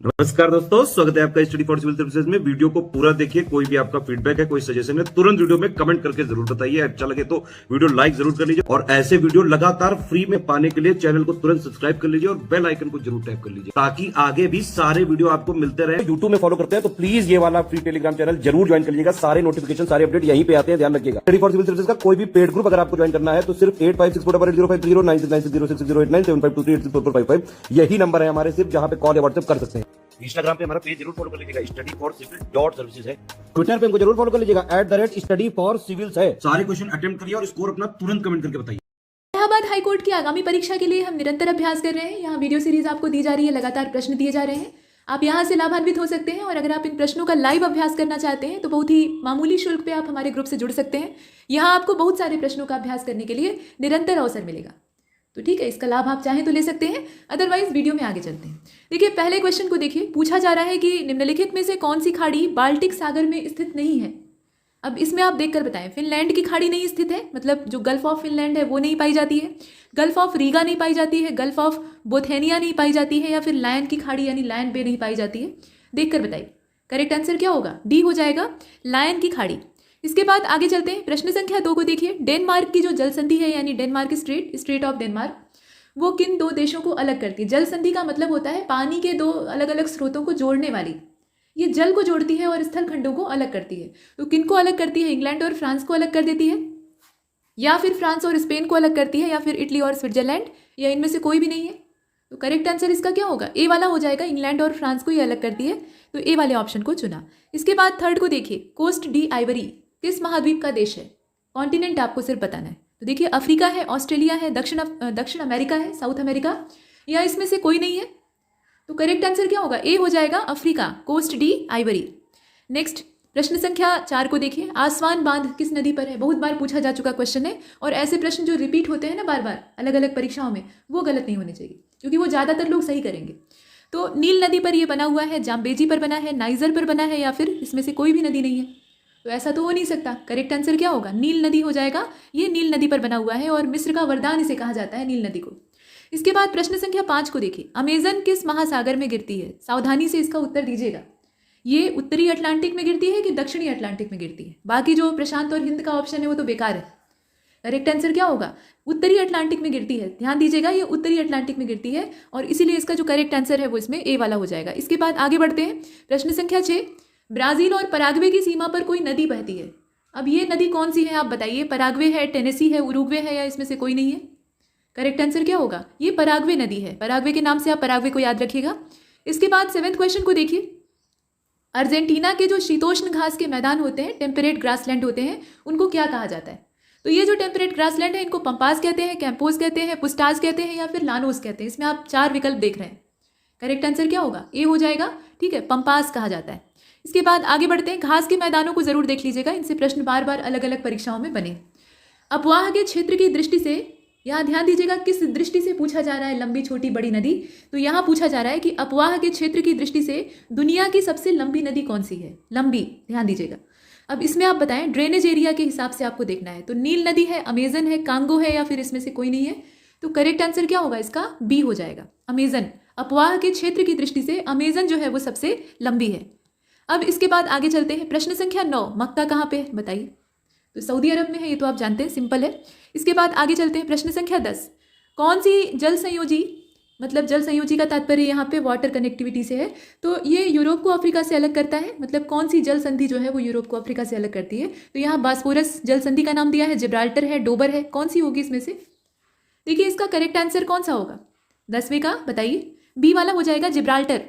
नमस्कार दोस्तों, स्वागत है आपका स्टडी फॉर सिविल सर्विसेज में। वीडियो को पूरा देखिए। कोई भी आपका फीडबैक है, कोई सजेशन है, तुरंत वीडियो में कमेंट करके जरूर बताइए। अच्छा लगे तो वीडियो लाइक जरूर कर लीजिए और ऐसे वीडियो लगातार फ्री में पाने के लिए चैनल को तुरंत सब्सक्राइब कर लीजिए और बेल आइकन को जरूर टैप कर लीजिए ताकि आगे भी सारे वीडियो आपको मिलते रहे। यूट्यूब में फॉलो करते हैं तो प्लीज ये वाला फ्री टेलीग्राम चैनल जरूर ज्वाइन कर लीजिएगा। सारे नोटिफिकेशन, सारे अपडेट यहीं पे आते हैं, ध्यान रखिएगा। स्टडी फॉर सिविल सर्विसेज का कोई भी पेड ग्रुप अगर आपको ज्वाइन करना है तो सिर्फ 8564880509696086089483864455 यही नंबर है हमारे, सिर्फ जहां पे कॉल या व्हाट्सएप कर सकते हैं। इंस्टाग्राम पे हमारा पेज जरूर फॉलो कर लीजिएगा, स्टडी फॉर सिविल .सर्विसेज है। ट्विटर पे हमको जरूर फॉलो कर लीजिएगा, @study for civils है। सारे क्वेश्चन अटेम्प्ट करिए और स्कोर अपना तुरंत कमेंट करके बताइए। इलाहाबाद हाईकोर्ट की आगामी परीक्षा के लिए हम निरंतर अभ्यास कर रहे हैं। यहाँ वीडियो सीरीज आपको दी जा रही है, लगातार प्रश्न दिए जा रहे हैं। आप यहाँ से लाभान्वित हो सकते हैं और अगर आप इन प्रश्नों का लाइव अभ्यास करना चाहते हैं तो बहुत ही मामूली शुल्क पे आप हमारे ग्रुप से जुड़ सकते हैं। यहाँ आपको बहुत सारे प्रश्नों का अभ्यास करने के लिए निरंतर अवसर मिलेगा। तो ठीक है, इसका लाभ आप चाहें तो ले सकते हैं, अदरवाइज वीडियो में आगे चलते हैं। देखिए, पहले क्वेश्चन को देखिए। पूछा जा रहा है कि निम्नलिखित में से कौन सी खाड़ी बाल्टिक सागर में स्थित नहीं है। अब इसमें आप देखकर बताएं। फिनलैंड की खाड़ी नहीं स्थित है, मतलब जो गल्फ ऑफ फिनलैंड है वो नहीं पाई जाती है, गल्फ ऑफ रीगा नहीं पाई जाती है, गल्फ ऑफ बोथेनिया नहीं पाई जाती है, या फिर लायन की खाड़ी यानी लायन बे नहीं पाई जाती है। देखकर बताइए करेक्ट आंसर क्या होगा। डी हो जाएगा, लायन की खाड़ी। इसके बाद आगे चलते हैं। प्रश्न संख्या 2 को देखिए। डेनमार्क की जो जल संधि है यानी डेनमार्क स्ट्रेट ऑफ डेनमार्क, वो किन दो देशों को अलग करती है। जल संधि का मतलब होता है पानी के दो अलग अलग स्रोतों को जोड़ने वाली। ये जल को जोड़ती है और स्थल खंडों को अलग करती है। तो किन को अलग करती है? इंग्लैंड और फ्रांस को अलग कर देती है, या फिर फ्रांस और स्पेन को अलग करती है, या फिर इटली और स्विट्जरलैंड, या इनमें से कोई भी नहीं है। तो करेक्ट आंसर इसका क्या होगा? ए वाला हो जाएगा। इंग्लैंड और फ्रांस को ये अलग करती है, तो ए वाले ऑप्शन को चुना। इसके बाद थर्ड को देखिए। कोस्ट डी आइवरी किस महाद्वीप का देश है? कॉन्टिनेंट आपको सिर्फ बताना है। तो देखिए, अफ्रीका है, ऑस्ट्रेलिया है, दक्षिण अमेरिका है, साउथ अमेरिका, या इसमें से कोई नहीं है। तो करेक्ट आंसर क्या होगा? ए हो जाएगा, Africa, coast de Ivory. Next प्रश्न संख्या 4 को देखिए। आसवान बांध किस नदी पर है? बहुत बार पूछा जा चुका क्वेश्चन है, और ऐसे प्रश्न जो रिपीट होते हैं ना बार बार अलग अलग परीक्षाओं में, वो गलत नहीं होने चाहिए, क्योंकि वो ज़्यादातर लोग सही करेंगे। तो नील नदी पर ये बना हुआ है, जाम्बेजी पर बना है, नाइजर पर बना है, या फिर इसमें से कोई भी नदी नहीं है। तो ऐसा तो हो नहीं सकता। करेक्ट आंसर क्या होगा? नील नदी हो जाएगा। ये नील नदी पर बना हुआ है और मिस्र का वरदान इसे कहा जाता है, नील नदी को। इसके बाद प्रश्न संख्या 5 को देखिए। अमेजन किस महासागर में गिरती है? सावधानी से इसका उत्तर दीजिएगा। ये उत्तरी अटलांटिक में गिरती है कि दक्षिणी अटलांटिक में गिरती है? बाकी जो प्रशांत और हिंद का ऑप्शन है वो तो बेकार है। करेक्ट आंसर क्या होगा? उत्तरी अटलांटिक में गिरती है। ध्यान दीजिएगा, ये उत्तरी अटलांटिक में गिरती है और इसीलिए इसका जो करेक्ट आंसर है वो इसमें ए वाला हो जाएगा। इसके बाद आगे बढ़ते हैं। प्रश्न संख्या 6। ब्राजील और पराग्वे की सीमा पर कोई नदी बहती है। अब ये नदी कौन सी है आप बताइए? पराग्वे है, टेनेसी है, उरुग्वे है, या इसमें से कोई नहीं है? करेक्ट आंसर क्या होगा? ये पराग्वे नदी है। पराग्वे के नाम से आप पराग्वे को याद रखिएगा। इसके बाद 7वें क्वेश्चन को देखिए। अर्जेंटीना के जो शीतोष्ण घास के मैदान होते हैं, टेम्परेट ग्रासलैंड होते हैं, उनको क्या कहा जाता है? तो ये जो टेम्परेट ग्रासलैंड है, इनको पंपास कहते हैं, कैंपोस कहते हैं, पुस्टास कहते हैं, या फिर लानोस कहते हैं। इसमें आप 4 विकल्प देख रहे हैं। करेक्ट आंसर क्या होगा? ए हो जाएगा। ठीक है, पंपास कहा जाता है। इसके बाद आगे बढ़ते हैं। घास के मैदानों को जरूर देख लीजिएगा, इनसे प्रश्न बार बार अलग अलग परीक्षाओं में बने। अपवाह के क्षेत्र की दृष्टि से, यहाँ ध्यान दीजिएगा किस दृष्टि से पूछा जा रहा है, लंबी छोटी बड़ी नदी। तो यहाँ पूछा जा रहा है कि अपवाह के क्षेत्र की दृष्टि से दुनिया की सबसे लंबी नदी कौन सी है? लंबी, ध्यान दीजिएगा। अब इसमें आप बताएं, ड्रेनेज एरिया के हिसाब से आपको देखना है। तो नील नदी है, अमेजन है, कांगो है, या फिर इसमें से कोई नहीं है? तो करेक्ट आंसर क्या होगा? इसका बी हो जाएगा, अमेजन। अपवाह के क्षेत्र की दृष्टि से अमेजन जो है वो सबसे लंबी है। अब इसके बाद आगे चलते हैं। प्रश्न संख्या 9। मक्का कहाँ पे है बताइए? तो सऊदी अरब में है, ये तो आप जानते हैं, सिंपल है। इसके बाद आगे चलते हैं। प्रश्न संख्या 10। कौन सी जल संयोजी, मतलब जल संयोजी का तात्पर्य यहाँ पे वाटर कनेक्टिविटी से है, तो ये यूरोप को अफ्रीका से अलग करता है। मतलब कौन सी जल संधि जो है वो यूरोप को अफ्रीका से अलग करती है? तो यहाँ बास्फोरस जल संधि का नाम दिया है, जिब्राल्टर है, डोबर है, कौन सी होगी इसमें से? देखिए, इसका करेक्ट आंसर कौन सा होगा 10वें का? बताइए। बी वाला हो जाएगा, जिब्राल्टर।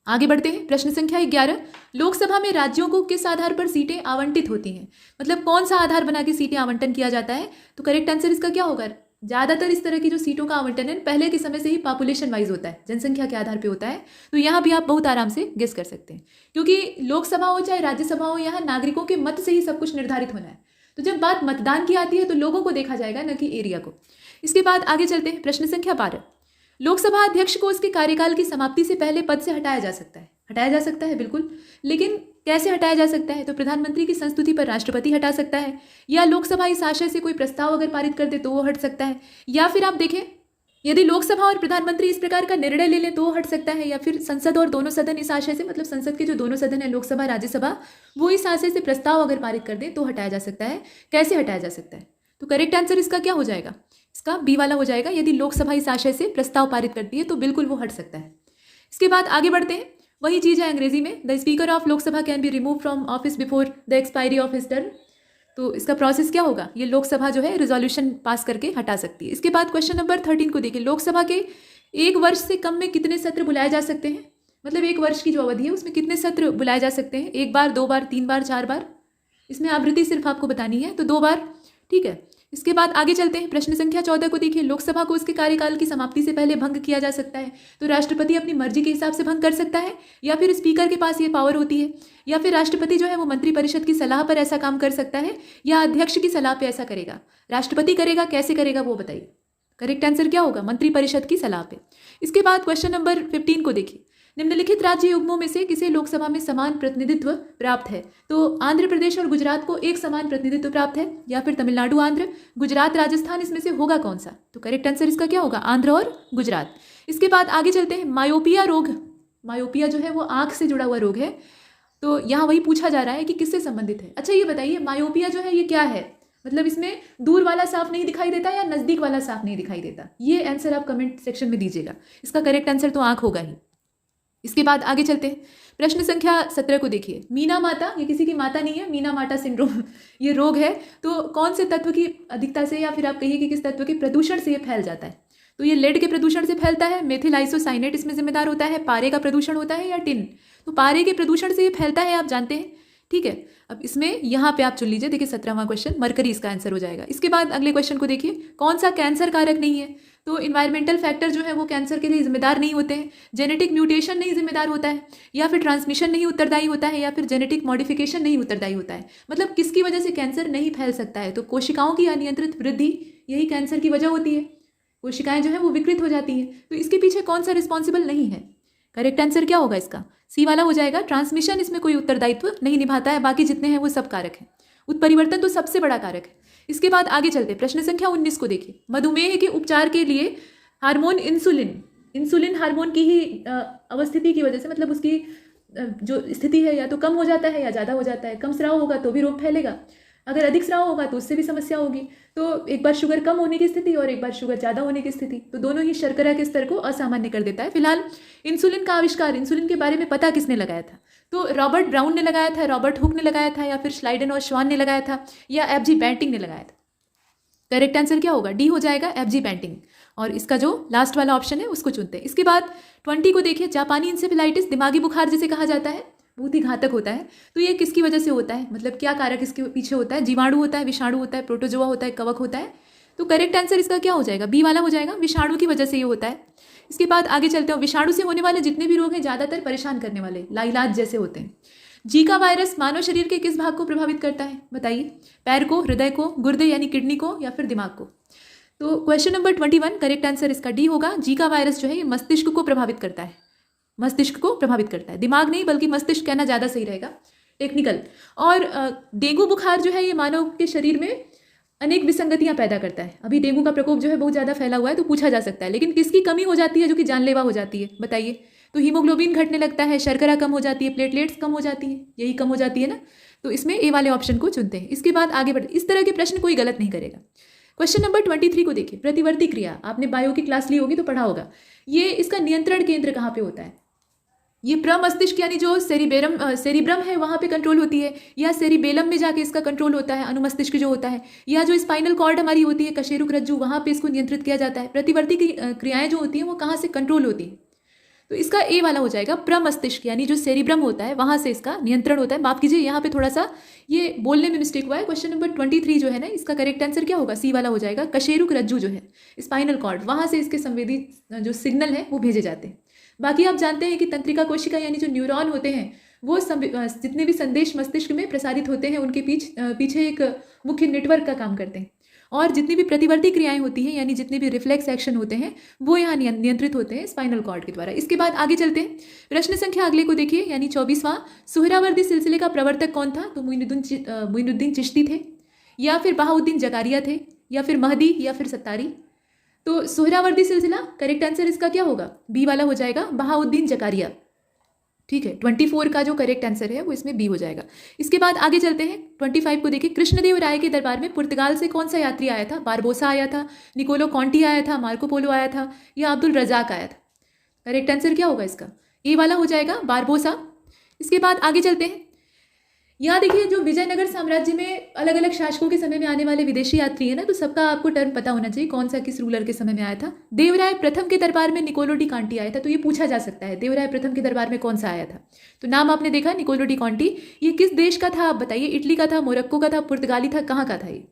आगे बढ़ते हैं। प्रश्न संख्या 11। लोकसभा में राज्यों को किस आधार पर सीटें आवंटित होती हैं? मतलब कौन सा आधार बना के सीटें आवंटन किया जाता है? तो करेक्ट आंसर इसका क्या होगा? ज़्यादातर इस तरह की जो सीटों का आवंटन है पहले के समय से ही पॉपुलेशन वाइज होता है, जनसंख्या के आधार पे होता है। तो यहाँ भी आप बहुत आराम से गेस कर सकते हैं, क्योंकि लोकसभा हो चाहे राज्यसभा हो, यहाँ नागरिकों के मत से ही सब कुछ निर्धारित होना है। तो जब बात मतदान की आती है तो लोगों को देखा जाएगा, न कि एरिया को। इसके बाद आगे चलते हैं। प्रश्न संख्या 12। लोकसभा अध्यक्ष को उसके कार्यकाल की समाप्ति से पहले पद से हटाया जा सकता है। हटाया जा सकता है, बिल्कुल, लेकिन कैसे हटाया जा सकता है? तो प्रधानमंत्री की संस्तुति पर राष्ट्रपति हटा सकता है, या लोकसभा इस आशय से कोई प्रस्ताव अगर पारित कर दे तो वो हट सकता है, या फिर आप देखें यदि लोकसभा और प्रधानमंत्री इस प्रकार का निर्णय ले लें तो हट सकता है, या फिर संसद और दोनों सदन इस आशय से, मतलब संसद के जो दोनों सदन है लोकसभा राज्यसभा, वो इस आशय से प्रस्ताव अगर पारित कर दें तो हटाया जा सकता है। कैसे हटाया जा सकता है? तो करेक्ट आंसर इसका क्या हो जाएगा? इसका बी वाला हो जाएगा। यदि लोकसभा इस आशय से प्रस्ताव पारित करती है तो बिल्कुल वो हट सकता है। इसके बाद आगे बढ़ते हैं। वही चीज़ है अंग्रेजी में, the speaker of Lok Sabha can be remove from office before the expiry of his term. तो इसका प्रोसेस क्या होगा? ये लोकसभा जो है रिजोल्यूशन पास करके हटा सकती है। इसके बाद क्वेश्चन नंबर 13 को देखिए, लोकसभा के एक वर्ष से कम में कितने सत्र बुलाए जा सकते हैं? मतलब एक वर्ष की जो अवधि है उसमें कितने सत्र बुलाए जा सकते हैं? 1 बार, 2 बार, 3 बार, 4 बार? इसमें आवृत्ति सिर्फ आपको बतानी है, तो 2 बार, ठीक है। इसके बाद आगे चलते हैं। प्रश्न संख्या 14 को देखिए, लोकसभा को उसके कार्यकाल की समाप्ति से पहले भंग किया जा सकता है। तो राष्ट्रपति अपनी मर्जी के हिसाब से भंग कर सकता है, या फिर स्पीकर के पास ये पावर होती है, या फिर राष्ट्रपति जो है वो मंत्रिपरिषद की सलाह पर ऐसा काम कर सकता है, या अध्यक्ष की सलाह पर ऐसा करेगा। राष्ट्रपति करेगा, कैसे करेगा वो बताइए। करेक्ट आंसर क्या होगा? मंत्रिपरिषद की सलाह पे। इसके बाद क्वेश्चन नंबर 15 को देखिए, निम्नलिखित राज्य युग्मों में से किसे लोकसभा में समान प्रतिनिधित्व प्राप्त है? तो आंध्र प्रदेश और गुजरात को एक समान प्रतिनिधित्व प्राप्त है, या फिर तमिलनाडु आंध्र, गुजरात राजस्थान, इसमें से होगा कौन सा? तो करेक्ट आंसर इसका क्या होगा? आंध्र और गुजरात। इसके बाद आगे चलते हैं। मायोपिया रोग, मायोपिया जो है वो आंख से जुड़ा हुआ रोग है, तो यहाँ वही पूछा जा रहा है कि किससे संबंधित है। अच्छा ये बताइए, मायोपिया जो है ये क्या है? मतलब इसमें दूर वाला साफ नहीं दिखाई देता या नज़दीक वाला साफ नहीं दिखाई देता? ये आंसर आप कमेंट सेक्शन में दीजिएगा। इसका करेक्ट आंसर तो आंख होगा ही। इसके बाद आगे चलते हैं। प्रश्न संख्या 17 को देखिए, मीना माता, ये किसी की माता नहीं है, मीना माता सिंड्रोम ये रोग है, तो कौन से तत्व की अधिकता से, या फिर आप कहिए कि किस तत्व के प्रदूषण से ये फैल जाता है? तो ये लेड के प्रदूषण से फैलता है, मेथिल आइसोसाइनेट इसमें जिम्मेदार होता है, पारे का प्रदूषण होता है, या टिन? तो पारे के प्रदूषण से ये फैलता है, आप जानते हैं, ठीक है। अब इसमें यहाँ पे आप चुन लीजिए, देखिए 17वां क्वेश्चन मरकरी इसका आंसर हो जाएगा। इसके बाद अगले क्वेश्चन को देखिए, कौन सा कैंसर कारक नहीं है? तो इन्वायरमेंटल फैक्टर जो है वो कैंसर के लिए जिम्मेदार नहीं होते हैं, जेनेटिक म्यूटेशन नहीं जिम्मेदार होता है, या फिर ट्रांसमिशन नहीं उत्तरदायी होता है, या फिर जेनेटिक मॉडिफिकेशन नहीं उत्तरदायी होता है। मतलब किसकी वजह से कैंसर नहीं फैल सकता है? तो कोशिकाओं की अनियंत्रित वृद्धि, यही कैंसर की वजह होती है। कोशिकाएं जो है वो विकृत हो जाती हैं, तो इसके पीछे कौन सा रिस्पॉन्सिबल नहीं है? करेक्ट आंसर क्या होगा इसका? सी वाला हो जाएगा। ट्रांसमिशन इसमें कोई उत्तरदायित्व नहीं निभाता है, बाकी जितने हैं वो सब कारक हैं। उत्परिवर्तन तो सबसे बड़ा कारक है। इसके बाद आगे चलते, प्रश्न संख्या 19 को देखिए, मधुमेह के उपचार के लिए हार्मोन इंसुलिन हार्मोन की ही अवस्थिति की वजह से, मतलब उसकी जो स्थिति है या तो कम हो जाता है या ज़्यादा हो जाता है। कम स्राव होगा तो भी रोग फैलेगा, अगर अधिक स्राव होगा तो उससे भी समस्या होगी। तो एक बार शुगर कम होने की स्थिति और एक बार शुगर ज़्यादा होने की स्थिति, तो दोनों ही शर्करा के स्तर को असामान्य कर देता है। फिलहाल इंसुलिन का आविष्कार, इंसुलिन के बारे में पता किसने लगाया था? तो रॉबर्ट ब्राउन ने लगाया था, रॉबर्ट हुक ने लगाया था, या फिर श्लाइडन और श्वान ने लगाया था, या एफजी बैंटिंग ने लगाया था? करेक्ट आंसर क्या होगा? डी हो जाएगा, एफजी बैंटिंग। और इसका जो लास्ट वाला ऑप्शन है उसको चुनते हैं। इसके बाद 20 को देखिए, जापानी इंसेफेलाइटिस, दिमागी बुखार जिसे कहा जाता है, बहुत ही घातक होता है। तो ये किसकी वजह से होता है? मतलब क्या कारक इसके पीछे होता है? जीवाणु होता है, विषाणु होता है, प्रोटोजोआ होता है, कवक होता है? तो करेक्ट आंसर इसका क्या हो जाएगा? बी वाला हो जाएगा, विषाणु की वजह से ये होता है। इसके बाद आगे चलते हैं। विषाणु से होने वाले जितने भी रोग हैं ज़्यादातर परेशान करने वाले, लाइलाज जैसे होते हैं। जीका वायरस मानव शरीर के किस भाग को प्रभावित करता है? बताइए। पैर को, हृदय को, गुर्दे यानी किडनी को, या फिर दिमाग को? तो क्वेश्चन नंबर 21, करेक्ट आंसर इसका डी होगा। जीका वायरस जो है ये मस्तिष्क को प्रभावित करता है, मस्तिष्क को प्रभावित करता है, दिमाग नहीं बल्कि मस्तिष्क कहना ज़्यादा सही रहेगा, टेक्निकल। और डेंगू बुखार जो है ये मानव के शरीर में अनेक विसंगतियां पैदा करता है। अभी डेंगू का प्रकोप जो है बहुत ज़्यादा फैला हुआ है, तो पूछा जा सकता है, लेकिन किसकी कमी हो जाती है जो कि जानलेवा हो जाती है? बताइए। तो हीमोग्लोबिन घटने लगता है, शर्करा कम हो जाती है, प्लेटलेट्स कम हो जाती है, यही कम हो जाती है ना। तो इसमें ए वाले ऑप्शन को चुनते हैं। इसके बाद आगे बढ़ते, इस तरह के प्रश्न कोई गलत नहीं करेगा। क्वेश्चन नंबर 23 को देखिए, प्रतिवर्ती क्रिया, आपने बायो की क्लास ली होगी तो पढ़ा होगा। ये इसका नियंत्रण केंद्र कहाँ पे होता है? ये प्रमस्तिष्क यानी जो सेरिब्रम है वहाँ पे कंट्रोल होती है, या सेरिबेलम में जाके इसका कंट्रोल होता है, अनुमस्तिष्क जो होता है, या जो स्पाइनल कॉर्ड हमारी होती है, कशेरुक रज्जु, वहाँ पे इसको नियंत्रित किया जाता है। प्रतिवर्ती क्रियाएं जो होती हैं वो कहाँ से कंट्रोल होती है? तो इसका ए वाला हो जाएगा, प्रमस्तिष्क यानी जो सेरिब्रम होता है वहाँ से इसका नियंत्रण होता है। माफ कीजिए, यहाँ पे थोड़ा सा ये बोलने में मिस्टेक हुआ है। क्वेश्चन नंबर 23 जो है ना, इसका करेक्ट आंसर क्या होगा? सी वाला हो जाएगा, कशेरुक रज्जु जो है, स्पाइनल कॉर्ड, वहाँ से इसके संवेदी जो सिग्नल है वो भेजे जाते हैं। बाकी आप जानते हैं कि तंत्रिका कोशिका यानी जो न्यूरॉन होते हैं वो जितने भी संदेश मस्तिष्क में प्रसारित होते हैं उनके पीछे एक मुख्य नेटवर्क का काम करते हैं। और जितनी भी प्रतिवर्ती क्रियाएं होती हैं यानी जितने भी रिफ्लेक्स एक्शन होते हैं वो यहाँ नियंत्रित होते हैं स्पाइनल कॉर्ड के द्वारा। इसके बाद आगे चलते हैं, प्रश्न संख्या अगले को देखिए, यानी 24वां, सुहरावर्दी सिलसिले का प्रवर्तक कौन था? तो मोइनुद्दीन चिश्ती थे, या फिर बहाउद्दीन जकारिया थे, या फिर महदी, या फिर सत्तारी? तो सोहरावर्दी सिलसिला, करेक्ट आंसर इसका क्या होगा, बी वाला हो जाएगा, बहाउद्दीन जकारिया। ठीक है, 24 का जो करेक्ट आंसर है वो इसमें बी हो जाएगा। इसके बाद आगे चलते हैं 25 को देखिए। कृष्णदेव राय के दरबार में पुर्तगाल से कौन सा यात्री आया था, बारबोसा आया था, निकोलो कॉन्टी आया था, मार्को पोलो आया था, या अब्दुल रजाक आया था। करेक्ट आंसर क्या होगा इसका, ए वाला हो जाएगा, बारबोसा। इसके बाद आगे चलते हैं। यहाँ देखिए, जो विजयनगर साम्राज्य में अलग अलग शासकों के समय में आने वाले विदेशी यात्री है ना, तो सबका आपको टर्म पता होना चाहिए, कौन सा किस रूलर के समय में आया था। देवराय प्रथम के दरबार में निकोलो डी कांटी आया था, तो ये पूछा जा सकता है देवराय प्रथम के दरबार में कौन सा आया था। तो नाम आपने देखा निकोलो डी कांटी, ये किस देश का था आप बताइए, इटली का था, मोरक्को का था, पुर्तगाली था, कहाँ का था ये।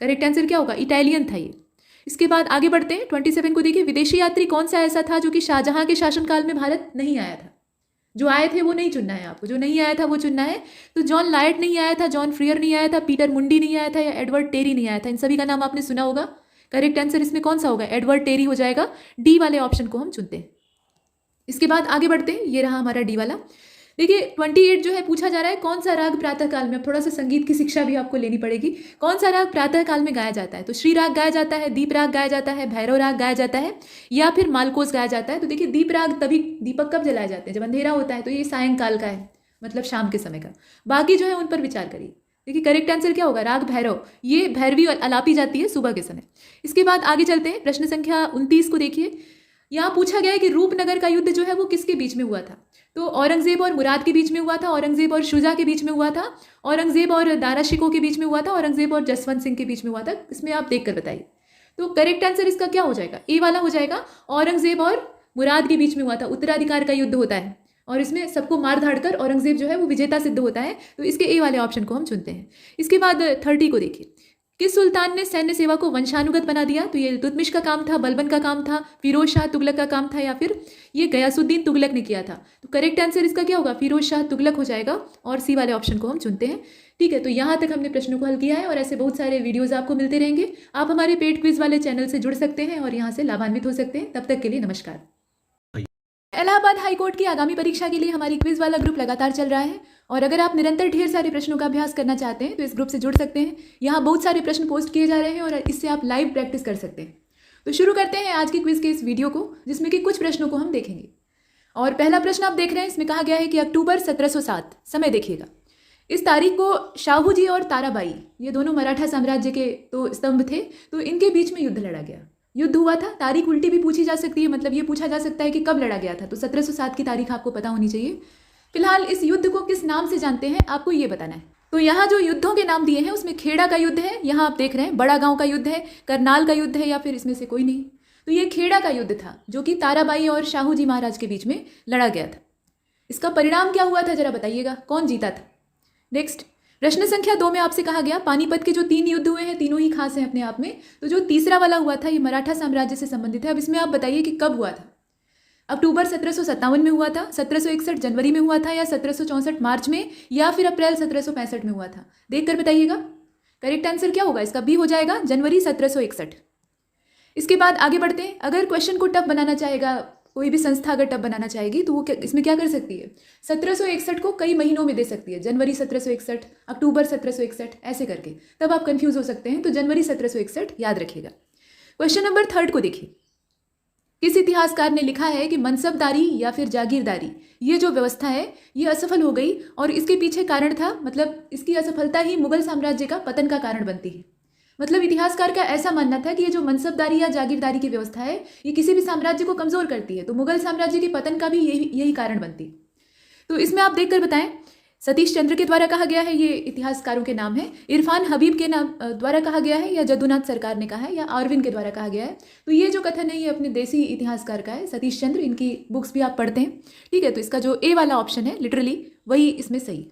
करेक्ट आंसर क्या होगा, इटालियन था ये। इसके बाद आगे बढ़ते हैं 27 को देखिए। विदेशी यात्री कौन सा ऐसा था जो कि शाहजहां के शासनकाल में भारत नहीं आया था। जो आए थे वो नहीं चुनना है आपको, जो नहीं आया था वो चुनना है। तो जॉन लायट नहीं आया था, जॉन फ्रियर नहीं आया था, पीटर मुंडी नहीं आया था, या एडवर्ड टेरी नहीं आया था। इन सभी का नाम आपने सुना होगा। करेक्ट आंसर इसमें कौन सा होगा, एडवर्ड टेरी हो जाएगा। डी वाले ऑप्शन को हम चुनते हैं। इसके बाद आगे बढ़ते हैं, ये रहा हमारा डी वाला। देखिए 28 जो है पूछा जा रहा है, कौन सा राग प्रातः काल में, अब थोड़ा सा संगीत की शिक्षा भी आपको लेनी पड़ेगी, कौन सा राग प्रातः काल में गाया जाता है। तो श्री राग गाया जाता है, दीप राग गाया जाता है, भैरव राग गाया जाता है, या फिर मालकोस गाया जाता है। तो देखिए दीप राग तभी, दीपक कब जलाए जाते हैं, जब अंधेरा होता है, तो ये सायंकाल का है, मतलब शाम के समय का। बाकी जो है उन पर विचार करिए। देखिए करेक्ट आंसर क्या होगा, राग भैरव, ये भैरवी अलापी जाती है सुबह के समय। इसके बाद आगे चलते हैं, प्रश्न संख्या 29 को देखिए। यहाँ पूछा गया है कि रूपनगर का युद्ध जो है वो किसके बीच में हुआ था। तो औरंगजेब और मुराद के बीच में हुआ था, औरंगजेब और शुजा के बीच में हुआ था, औरंगजेब और दारा शिकोह के बीच में हुआ था, औरंगजेब और जसवंत सिंह के बीच में हुआ था। इसमें आप देखकर बताइए। तो करेक्ट आंसर इसका क्या हो जाएगा, ए वाला हो जाएगा, औरंगजेब और मुराद के बीच में हुआ था। उत्तराधिकार का युद्ध होता है और इसमें सबको मार धाड़ कर औरंगजेब जो है वो विजेता सिद्ध होता है। तो इसके ए वाले ऑप्शन को हम चुनते हैं। इसके बाद 30 को देखिए। किस सुल्तान ने सैन्य सेवा को वंशानुगत बना दिया। तो ये इल्तुतमिश का काम था, बलबन का काम था, फिरोज शाह तुगलक का काम था, या फिर ये गयासुद्दीन तुगलक ने किया था। तो करेक्ट आंसर इसका क्या होगा, फिरोज शाह तुगलक हो जाएगा, और सी वाले ऑप्शन को हम चुनते हैं। ठीक है, तो यहाँ तक हमने प्रश्नों को हल किया है, और ऐसे बहुत सारे वीडियोज आपको मिलते रहेंगे। आप हमारे पेड क्विज वाले चैनल से जुड़ सकते हैं और यहाँ से लाभान्वित हो सकते हैं। तब तक के लिए नमस्कार। इलाहाबाद हाईकोर्ट की आगामी परीक्षा के लिए हमारी क्विज वाला ग्रुप लगातार चल रहा है, और अगर आप निरंतर ढेर सारे प्रश्नों का अभ्यास करना चाहते हैं तो इस ग्रुप से जुड़ सकते हैं। यहाँ बहुत सारे प्रश्न पोस्ट किए जा रहे हैं और इससे आप लाइव प्रैक्टिस कर सकते हैं। तो शुरू करते हैं आज की क्विज के इस वीडियो को, जिसमें कि कुछ प्रश्नों को हम देखेंगे। और पहला प्रश्न आप देख रहे हैं, इसमें कहा गया है कि अक्टूबर 1707, समय देखिएगा, इस तारीख को शाहू जी और ताराबाई, ये दोनों मराठा साम्राज्य के तो स्तंभ थे, तो इनके बीच में युद्ध लड़ा गया। युद्ध हुआ था, तारीख उल्टी भी पूछी जा सकती है, मतलब ये पूछा जा सकता है कि कब लड़ा गया था। तो 1707 की तारीख आपको पता होनी चाहिए। फिलहाल इस युद्ध को किस नाम से जानते हैं आपको ये बताना है। तो यहाँ जो युद्धों के नाम दिए हैं उसमें खेड़ा का युद्ध है, यहाँ आप देख रहे हैं बड़ा गांव का युद्ध है, करनाल का युद्ध है, या फिर इसमें से कोई नहीं। तो ये खेड़ा का युद्ध था जो कि ताराबाई और शाहू जी महाराज के बीच में लड़ा गया था। इसका परिणाम क्या हुआ था जरा बताइएगा, कौन जीता था। नेक्स्ट प्रश्न संख्या 2 में आपसे कहा गया पानीपत के जो 3 युद्ध हुए हैं तीनों ही खास हैं अपने आप में। तो जो तीसरा वाला हुआ था ये मराठा साम्राज्य से संबंधित है। अब इसमें आप बताइए कि कब हुआ था। अक्टूबर 1757 में हुआ था, 1761 जनवरी में हुआ था, या 1764 मार्च में, या फिर अप्रैल 1765 में हुआ था। देखकर बताइएगा। करेक्ट आंसर क्या होगा इसका, बी हो जाएगा, जनवरी 1761। इसके बाद आगे बढ़ते हैं। अगर क्वेश्चन को टफ बनाना चाहेगा कोई भी संस्था, अगर टफ बनाना चाहेगी तो वो इसमें क्या कर सकती है, 1761 को कई महीनों में दे सकती है। जनवरी 1761, अक्टूबर 1761, ऐसे करके, तब आप कंफ्यूज हो सकते हैं। तो जनवरी 1761 याद रखिएगा। क्वेश्चन नंबर 3 को देखिए। किस इतिहासकार ने लिखा है कि मनसबदारी या फिर जागीरदारी ये जो व्यवस्था है ये असफल हो गई, और इसके पीछे कारण था, मतलब इसकी असफलता ही मुगल साम्राज्य का पतन का कारण बनती है। मतलब इतिहासकार का ऐसा मानना था कि ये जो मनसबदारी या जागीरदारी की व्यवस्था है ये किसी भी साम्राज्य को कमजोर करती है, तो मुगल साम्राज्य के पतन का भी यही कारण बनती है। तो इसमें आप देखकर बताएं, सतीश चंद्र के द्वारा कहा गया है, ये इतिहासकारों के नाम है, इरफान हबीब के नाम द्वारा कहा गया है, या जदुनाथ सरकार ने कहा है, या अरविंद के द्वारा कहा गया है। तो ये जो कथन है ये अपने देसी इतिहासकार का है, सतीश चंद्र, इनकी बुक्स भी आप पढ़ते हैं। ठीक है, तो इसका जो ए वाला ऑप्शन है लिटरली वही इसमें सही।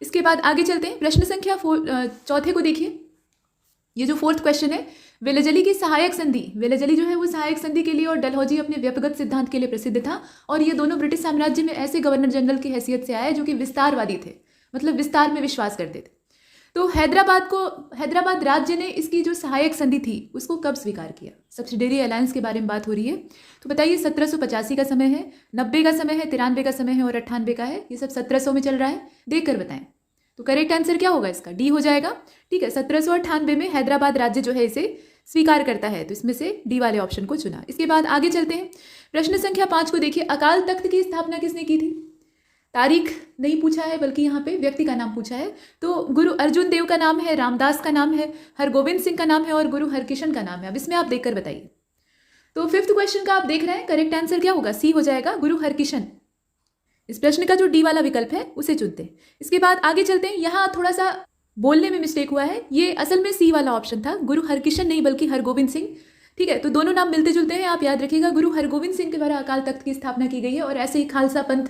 इसके बाद आगे चलते हैं। प्रश्न संख्या 4 को देखिए। ये जो 4th क्वेश्चन है, वेलेजली की सहायक संधि, वेलेजली जो है वो सहायक संधि के लिए और डलहौजी अपने व्यक्तिगत सिद्धांत के लिए प्रसिद्ध था, और ये दोनों ब्रिटिश साम्राज्य में ऐसे गवर्नर जनरल की हैसियत से आए जो कि विस्तारवादी थे, मतलब विस्तार में विश्वास करते थे। तो हैदराबाद राज्य ने इसकी जो सहायक संधि थी उसको कब स्वीकार किया। सब्सिडरी अलायंस के बारे में बात हो रही है। तो बताइए 1785 का समय है, 90 का समय है, 93 का समय है, और 98 का है। ये सब 1700 में चल रहा है, देख कर बताएं। तो करेक्ट आंसर क्या होगा इसका, डी हो जाएगा। ठीक है, 1798 में हैदराबाद राज्य जो है इसे स्वीकार करता है, तो इसमें से डी वाले ऑप्शन को चुना। इसके बाद आगे चलते हैं। प्रश्न संख्या 5 को देखिए, अकाल तख्त की स्थापना किसने की थी? तारीख नहीं पूछा है, बल्कि यहाँ पे व्यक्ति का नाम पूछा है। तो गुरु अर्जुन देव का नाम है, रामदास का नाम है, हरगोविंद सिंह का नाम है और गुरु हरकिशन का नाम है। अब इसमें आप देखकर बताइए। तो 5th क्वेश्चन का आप देख रहे हैं, करेक्ट आंसर क्या होगा? सी हो जाएगा, गुरु हरकिशन। इस प्रश्न का जो डी वाला विकल्प है उसे चुनते हैं। इसके बाद आगे चलते हैं। यहाँ थोड़ा सा बोलने में मिस्टेक हुआ है, ये असल में सी वाला ऑप्शन था, गुरु हरकिशन नहीं बल्कि हरगोविंद सिंह। ठीक है, तो दोनों नाम मिलते जुलते हैं, आप याद रखिएगा। गुरु हरगोविंद सिंह के द्वारा अकाल तख्त की स्थापना की गई है। और ऐसे ही खालसा पंथ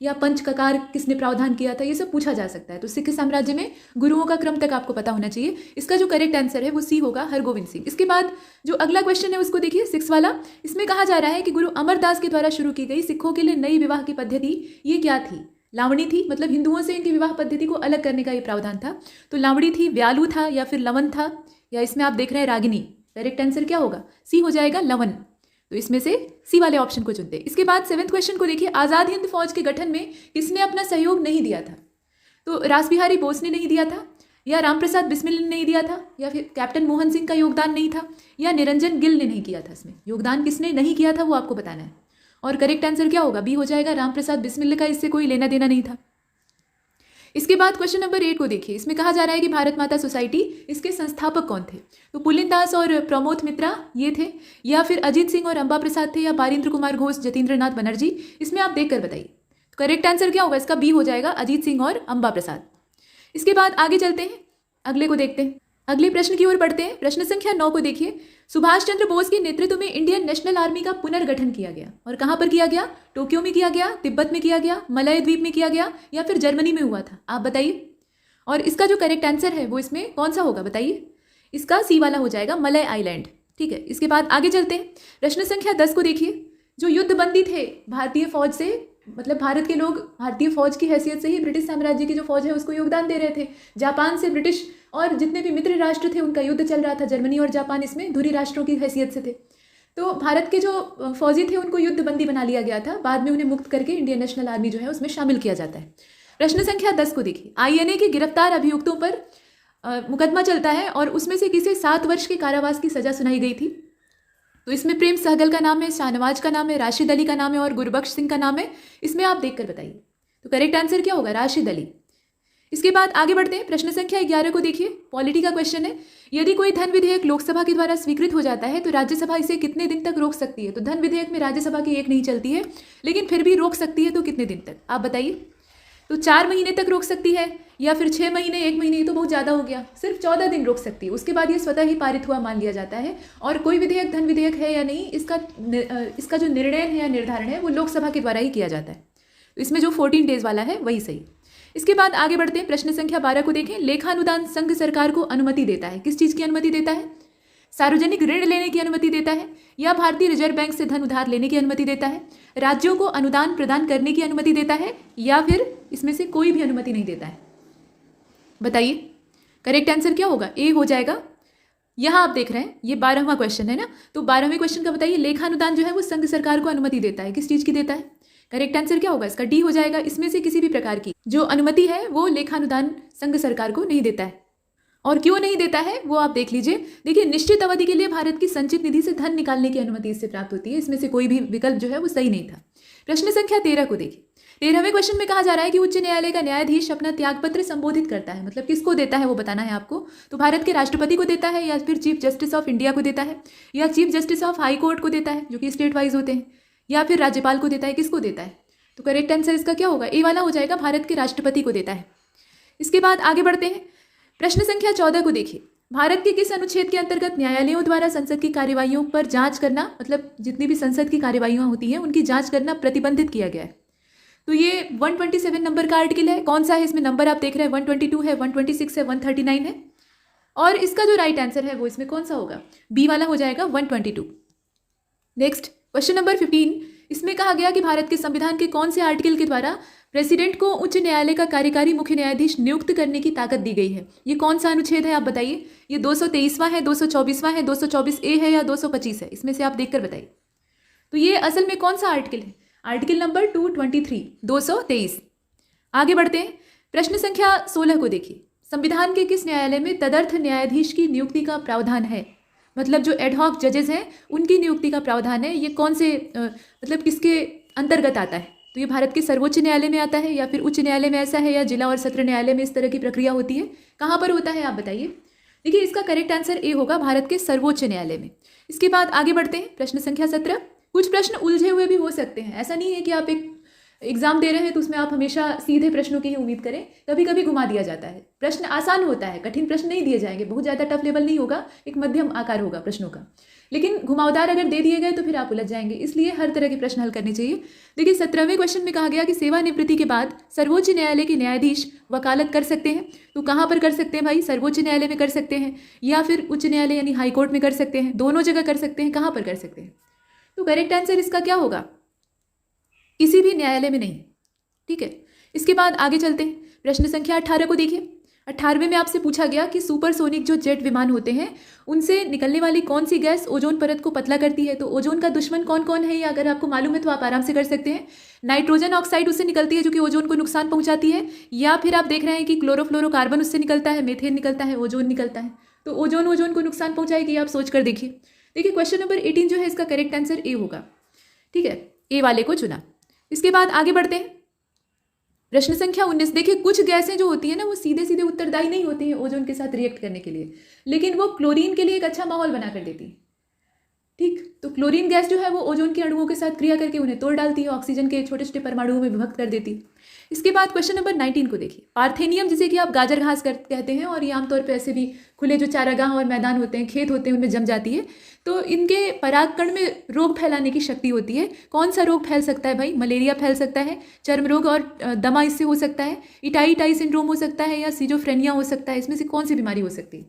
या पंच ककार किसने प्रावधान किया था, ये सब पूछा जा सकता है। तो सिख साम्राज्य में गुरुओं का क्रम तक आपको पता होना चाहिए। इसका जो करेक्ट आंसर है वो सी होगा, हरगोविंद सिंह। इसके बाद जो अगला क्वेश्चन है उसको देखिए, 6 वाला। इसमें कहा जा रहा है कि गुरु अमरदास के द्वारा शुरू की गई सिखों के लिए नई विवाह की पद्धति ये क्या थी? लावणी थी, मतलब हिंदुओं से इनकी विवाह पद्धति को अलग करने का ये प्रावधान था। तो लावणी थी, व्यालू था, या फिर लवन था, या इसमें आप देख रहे हैं रागिनी। करेक्ट आंसर क्या होगा? सी हो जाएगा, लवन। तो इसमें से सी वाले ऑप्शन को चुनते हैं। इसके बाद 7th क्वेश्चन को देखिए, आज़ाद हिंद फौज के गठन में किसने अपना सहयोग नहीं दिया था? तो रासबिहारी बोस ने नहीं दिया था, या रामप्रसाद बिस्मिल ने नहीं दिया था, या फिर कैप्टन मोहन सिंह का योगदान नहीं था, या निरंजन गिल ने नहीं किया था। इसमें योगदान किसने नहीं किया था वो आपको बताना है। और करेक्ट आंसर क्या होगा? बी हो जाएगा, रामप्रसाद बिस्मिल का इससे कोई लेना देना नहीं था। इसके बाद क्वेश्चन नंबर 8 को देखिए। इसमें कहा जा रहा है कि भारत माता सोसाइटी, इसके संस्थापक कौन थे? तो पुलिन दास और प्रमोद मित्रा ये थे, या फिर अजीत सिंह और अंबा प्रसाद थे, या बारिंद्र कुमार घोष, जतीन्द्र नाथ बनर्जी? इसमें आप देखकर बताइए। तो करेक्ट आंसर क्या होगा? इसका बी हो जाएगा, अजीत सिंह और अंबा प्रसाद। इसके बाद आगे चलते हैं, अगले को देखते हैं। अगले प्रश्न की ओर बढ़ते हैं। प्रश्न संख्या 9 को देखिए, सुभाष चंद्र बोस के नेतृत्व में इंडियन नेशनल आर्मी का पुनर्गठन किया गया, और कहां पर किया गया? टोक्यो में किया गया, तिब्बत में किया गया, मलय द्वीप में किया गया, या फिर जर्मनी में हुआ था? आप बताइए। और इसका जो करेक्ट आंसर है वो इसमें कौन सा होगा बताइए? इसका सी वाला हो जाएगा, मलय आइलैंड। ठीक है, इसके बाद आगे चलते हैं। प्रश्न संख्या 10 को देखिए, जो युद्धबंदी थे भारतीय फौज से, मतलब भारत के लोग भारतीय फौज की हैसियत से ही ब्रिटिश साम्राज्य की जो फौज है उसको योगदान दे रहे थे। जापान से ब्रिटिश और जितने भी मित्र राष्ट्र थे उनका युद्ध चल रहा था। जर्मनी और जापान इसमें धुरी राष्ट्रों की हैसियत से थे। तो भारत के जो फौजी थे उनको युद्धबंदी बना लिया गया था। बाद में उन्हें मुक्त करके इंडियन नेशनल आर्मी जो है उसमें शामिल किया जाता है। प्रश्न संख्या 10 को देखिए, आईएनए के गिरफ्तार अभियुक्तों पर मुकदमा चलता है और उसमें से किसे 7 वर्ष के कारावास की सजा सुनाई गई थी? तो इसमें प्रेम सहगल का नाम है, शाहनवाज का नाम है, राशिद अली का नाम है और गुरबख्श सिंह का नाम है। इसमें आप देखकर बताइए। तो करेक्ट आंसर क्या होगा? राशिद अली। इसके बाद आगे बढ़ते हैं। प्रश्न संख्या 11 को देखिए, पॉलिटी का क्वेश्चन है। यदि कोई धन विधेयक लोकसभा के द्वारा स्वीकृत हो जाता है तो राज्यसभा इसे कितने दिन तक रोक सकती है? तो धन विधेयक में राज्यसभा की एक नहीं चलती है, लेकिन फिर भी रोक सकती है। तो कितने दिन तक आप बताइए? तो 4 महीने तक रोक सकती है, या फिर 6 महीने, 1 महीने? ये तो बहुत ज़्यादा हो गया। सिर्फ 14 दिन रोक सकती है, उसके बाद ये स्वतः ही पारित हुआ मान लिया जाता है। और कोई विधेयक धन विधेयक है या नहीं, इसका जो निर्णय है या निर्धारण है वो लोकसभा के द्वारा ही किया जाता है। तो इसमें जो 14 डेज वाला है वही सही। इसके बाद आगे बढ़ते हैं। प्रश्न संख्या 12 को देखें, लेखानुदान संघ सरकार को अनुमति देता है। किस चीज़ की अनुमति देता है? सार्वजनिक ऋण लेने की अनुमति देता है, या भारतीय रिजर्व बैंक से धन उधार लेने की अनुमति देता है, राज्यों को अनुदान प्रदान करने की अनुमति देता है, या फिर इसमें से कोई भी अनुमति नहीं देता है? बताइए। करेक्ट आंसर क्या होगा? ए हो जाएगा। यहाँ आप देख रहे हैं ये 12वां क्वेश्चन है ना, तो 12वें क्वेश्चन का बताइए। लेखानुदान जो है वो संघ सरकार को अनुमति देता है। किस चीज़ की देता है? करेक्ट आंसर क्या होगा? इसका डी हो जाएगा। इसमें से किसी भी प्रकार की जो अनुमति है वो लेखानुदान संघ सरकार को नहीं देता है। और क्यों नहीं देता है वो आप देख लीजिए। देखिए, निश्चित अवधि के लिए भारत की संचित निधि से धन निकालने की अनुमति इससे प्राप्त होती है। इसमें से कोई भी विकल्प जो है वो सही नहीं था। प्रश्न संख्या 13 को देखिए। 13वें क्वेश्चन में कहा जा रहा है कि उच्च न्यायालय का न्यायाधीश अपना त्यागपत्र संबोधित करता है, मतलब किसको देता है वो बताना है आपको। तो भारत के राष्ट्रपति को देता है, या फिर चीफ जस्टिस ऑफ इंडिया को देता है, या chief justice of high court को देता है जो कि स्टेट वाइज होते हैं, या फिर राज्यपाल को देता है? किसको देता है? तो करेक्ट आंसर इसका क्या होगा? ए वाला हो जाएगा, भारत के राष्ट्रपति को देता है। इसके बाद आगे बढ़ते हैं। प्रश्न संख्या 14 को देखिए, भारत के किस अनुच्छेद के अंतर्गत न्यायालयों द्वारा संसद की कार्यवाहियों पर जांच करना, मतलब जितनी भी संसद की कार्यवाहियां होती हैं उनकी जांच करना प्रतिबंधित किया गया है? तो ये 127 नंबर का आर्टिकल है। कौन सा है? इसमें नंबर आप देख रहे हैं, 122 है, 126 है, 139 है। और इसका जो राइट आंसर है वो इसमें कौन सा होगा? बी वाला हो जाएगा, 122। Next question number 15। इसमें कहा गया कि भारत के संविधान के कौन से आर्टिकल के द्वारा प्रेसिडेंट को उच्च न्यायालय का कार्यकारी मुख्य न्यायाधीश नियुक्त करने की ताकत दी गई है? ये कौन सा अनुच्छेद है आप बताइए? ये 223वां है, 224वां है, 224A है, या 225 है? इसमें से आप देखकर बताइए। तो ये असल में कौन सा आर्टिकल है? Article number 223, 223। आगे बढ़ते हैं। प्रश्न संख्या 16 को देखिए, संविधान के किस न्यायालय में तदर्थ न्यायाधीश की नियुक्ति का प्रावधान है? मतलब जो एडहॉक जजेस हैं उनकी नियुक्ति का प्रावधान है, ये कौन से मतलब किसके अंतर्गत आता है? तो ये भारत के सर्वोच्च न्यायालय में आता है या फिर उच्च न्यायालय में ऐसा है, या जिला और सत्र न्यायालय में इस तरह की प्रक्रिया होती है? कहाँ पर होता है आप बताइए। देखिए इसका करेक्ट आंसर ए होगा, भारत के सर्वोच्च न्यायालय में। इसके बाद आगे बढ़ते हैं, प्रश्न संख्या 17। कुछ प्रश्न उलझे हुए भी हो सकते हैं, ऐसा नहीं है कि आप एक एग्जाम दे रहे हैं तो उसमें आप हमेशा सीधे प्रश्नों की ही उम्मीद करें, कभी कभी घुमा दिया जाता है। प्रश्न आसान होता है, कठिन प्रश्न नहीं दिए जाएंगे, बहुत ज़्यादा टफ लेवल नहीं होगा, एक मध्यम आकार होगा प्रश्नों का, लेकिन घुमावदार अगर दे दिए गए तो फिर आप उलझ जाएंगे, इसलिए हर तरह के प्रश्न हल करने चाहिए। देखिए 17वें क्वेश्चन में कहा गया कि सेवानिवृत्ति के बाद सर्वोच्च न्यायालय के न्यायाधीश वकालत कर सकते हैं। तो कहाँ पर कर सकते हैं भाई? सर्वोच्च न्यायालय में कर सकते हैं या फिर उच्च न्यायालय यानी हाईकोर्ट में कर सकते हैं, दोनों जगह कर सकते हैं। कहाँ पर कर सकते हैं? तो करेक्ट आंसर इसका क्या होगा? किसी भी न्यायालय में नहीं। ठीक है, इसके बाद आगे चलते हैं, प्रश्न संख्या 18 को देखिए। 18वें में आपसे पूछा गया कि सुपरसोनिक जो जेट विमान होते हैं उनसे निकलने वाली कौन सी गैस ओजोन परत को पतला करती है? तो ओजोन का दुश्मन कौन कौन है, या अगर आपको मालूम है तो आप आराम से कर सकते हैं। नाइट्रोजन ऑक्साइड उससे निकलती है जो कि ओजोन को नुकसान पहुंचाती है, या फिर आप देख रहे हैं कि क्लोरोफ्लोरोकार्बन उससे निकलता है, मेथेन निकलता है, ओजोन निकलता है। तो ओजोन को नुकसान पहुंचाएगी, आप सोच कर देखिए। देखिए क्वेश्चन नंबर 18 जो है इसका करेक्ट आंसर ए होगा। ठीक है, ए वाले को चुना। इसके बाद आगे बढ़ते हैं, प्रश्न संख्या 19। देखिए कुछ गैसें जो होती है ना वो सीधे सीधे उत्तरदायी नहीं होती हैं ओजोन के साथ रिएक्ट करने के लिए, लेकिन वो क्लोरीन के लिए एक अच्छा माहौल बना कर देती है। ठीक, तो क्लोरीन गैस जो है वो ओजोन के अणुओं के साथ क्रिया करके उन्हें तोड़ डालती है, ऑक्सीजन के छोटे छोटे परमाणुओं में विभक्त कर देती है। इसके बाद क्वेश्चन नंबर 19 को देखिए। पार्थेनियम जिसे कि आप गाजर घास कहते हैं, और ये आमतौर पर ऐसे भी खुले जो चारागाह और मैदान होते हैं, खेत होते हैं, उनमें जम जाती है। तो इनके परागकण में रोग फैलाने की शक्ति होती है। कौन सा रोग फैल सकता है भाई? मलेरिया फैल सकता है, चर्म रोग और दमा इससे हो सकता है, इटाई सिंड्रोम हो सकता है, या सिजोफ्रेनिया हो सकता है। इसमें से कौन सी बीमारी हो सकती है?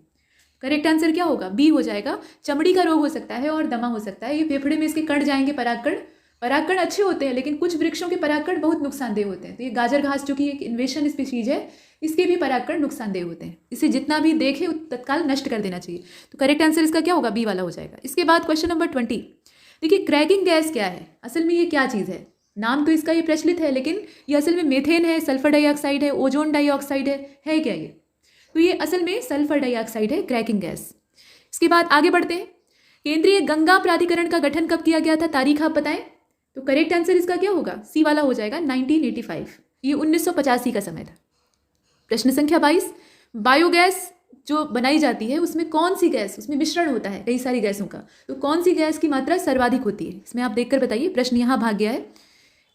करेक्ट आंसर क्या होगा? बी हो जाएगा, चमड़ी का रोग हो सकता है और दमा हो सकता है। ये फेफड़े में इसके कण जाएंगे, परागकण अच्छे होते हैं, लेकिन कुछ वृक्षों के परागकण बहुत नुकसानदेह होते हैं। तो ये गाजर घास जो कि एक इन्वेशन स्पीशीज है, इसके भी परागकण नुकसानदेह होते हैं, इसे जितना भी देखे तत्काल नष्ट कर देना चाहिए। तो करेक्ट आंसर इसका क्या होगा? बी वाला हो जाएगा। इसके बाद क्वेश्चन नंबर 20। देखिए क्रैकिंग गैस क्या है? असल में ये क्या चीज़ है? नाम तो इसका ये प्रचलित है, लेकिन ये असल में मेथेन है, सल्फर डाइऑक्साइड है, ओजोन डाइऑक्साइड है क्या ये? तो ये असल में सल्फर डाइऑक्साइड है, क्रैकिंग गैस। इसके बाद आगे बढ़ते हैं, केंद्रीय गंगा प्राधिकरण का गठन कब किया गया था? तारीख आप बताएं। तो करेक्ट आंसर इसका क्या होगा? सी वाला हो जाएगा, 1985। ये 1985 का समय था। प्रश्न संख्या 22। बायोगैस जो बनाई जाती है उसमें कौन सी गैस, उसमें मिश्रण होता है कई सारी गैसों का, तो कौन सी गैस की मात्रा सर्वाधिक होती है? इसमें आप देखकर बताइए, प्रश्न यहाँ भाग गया है।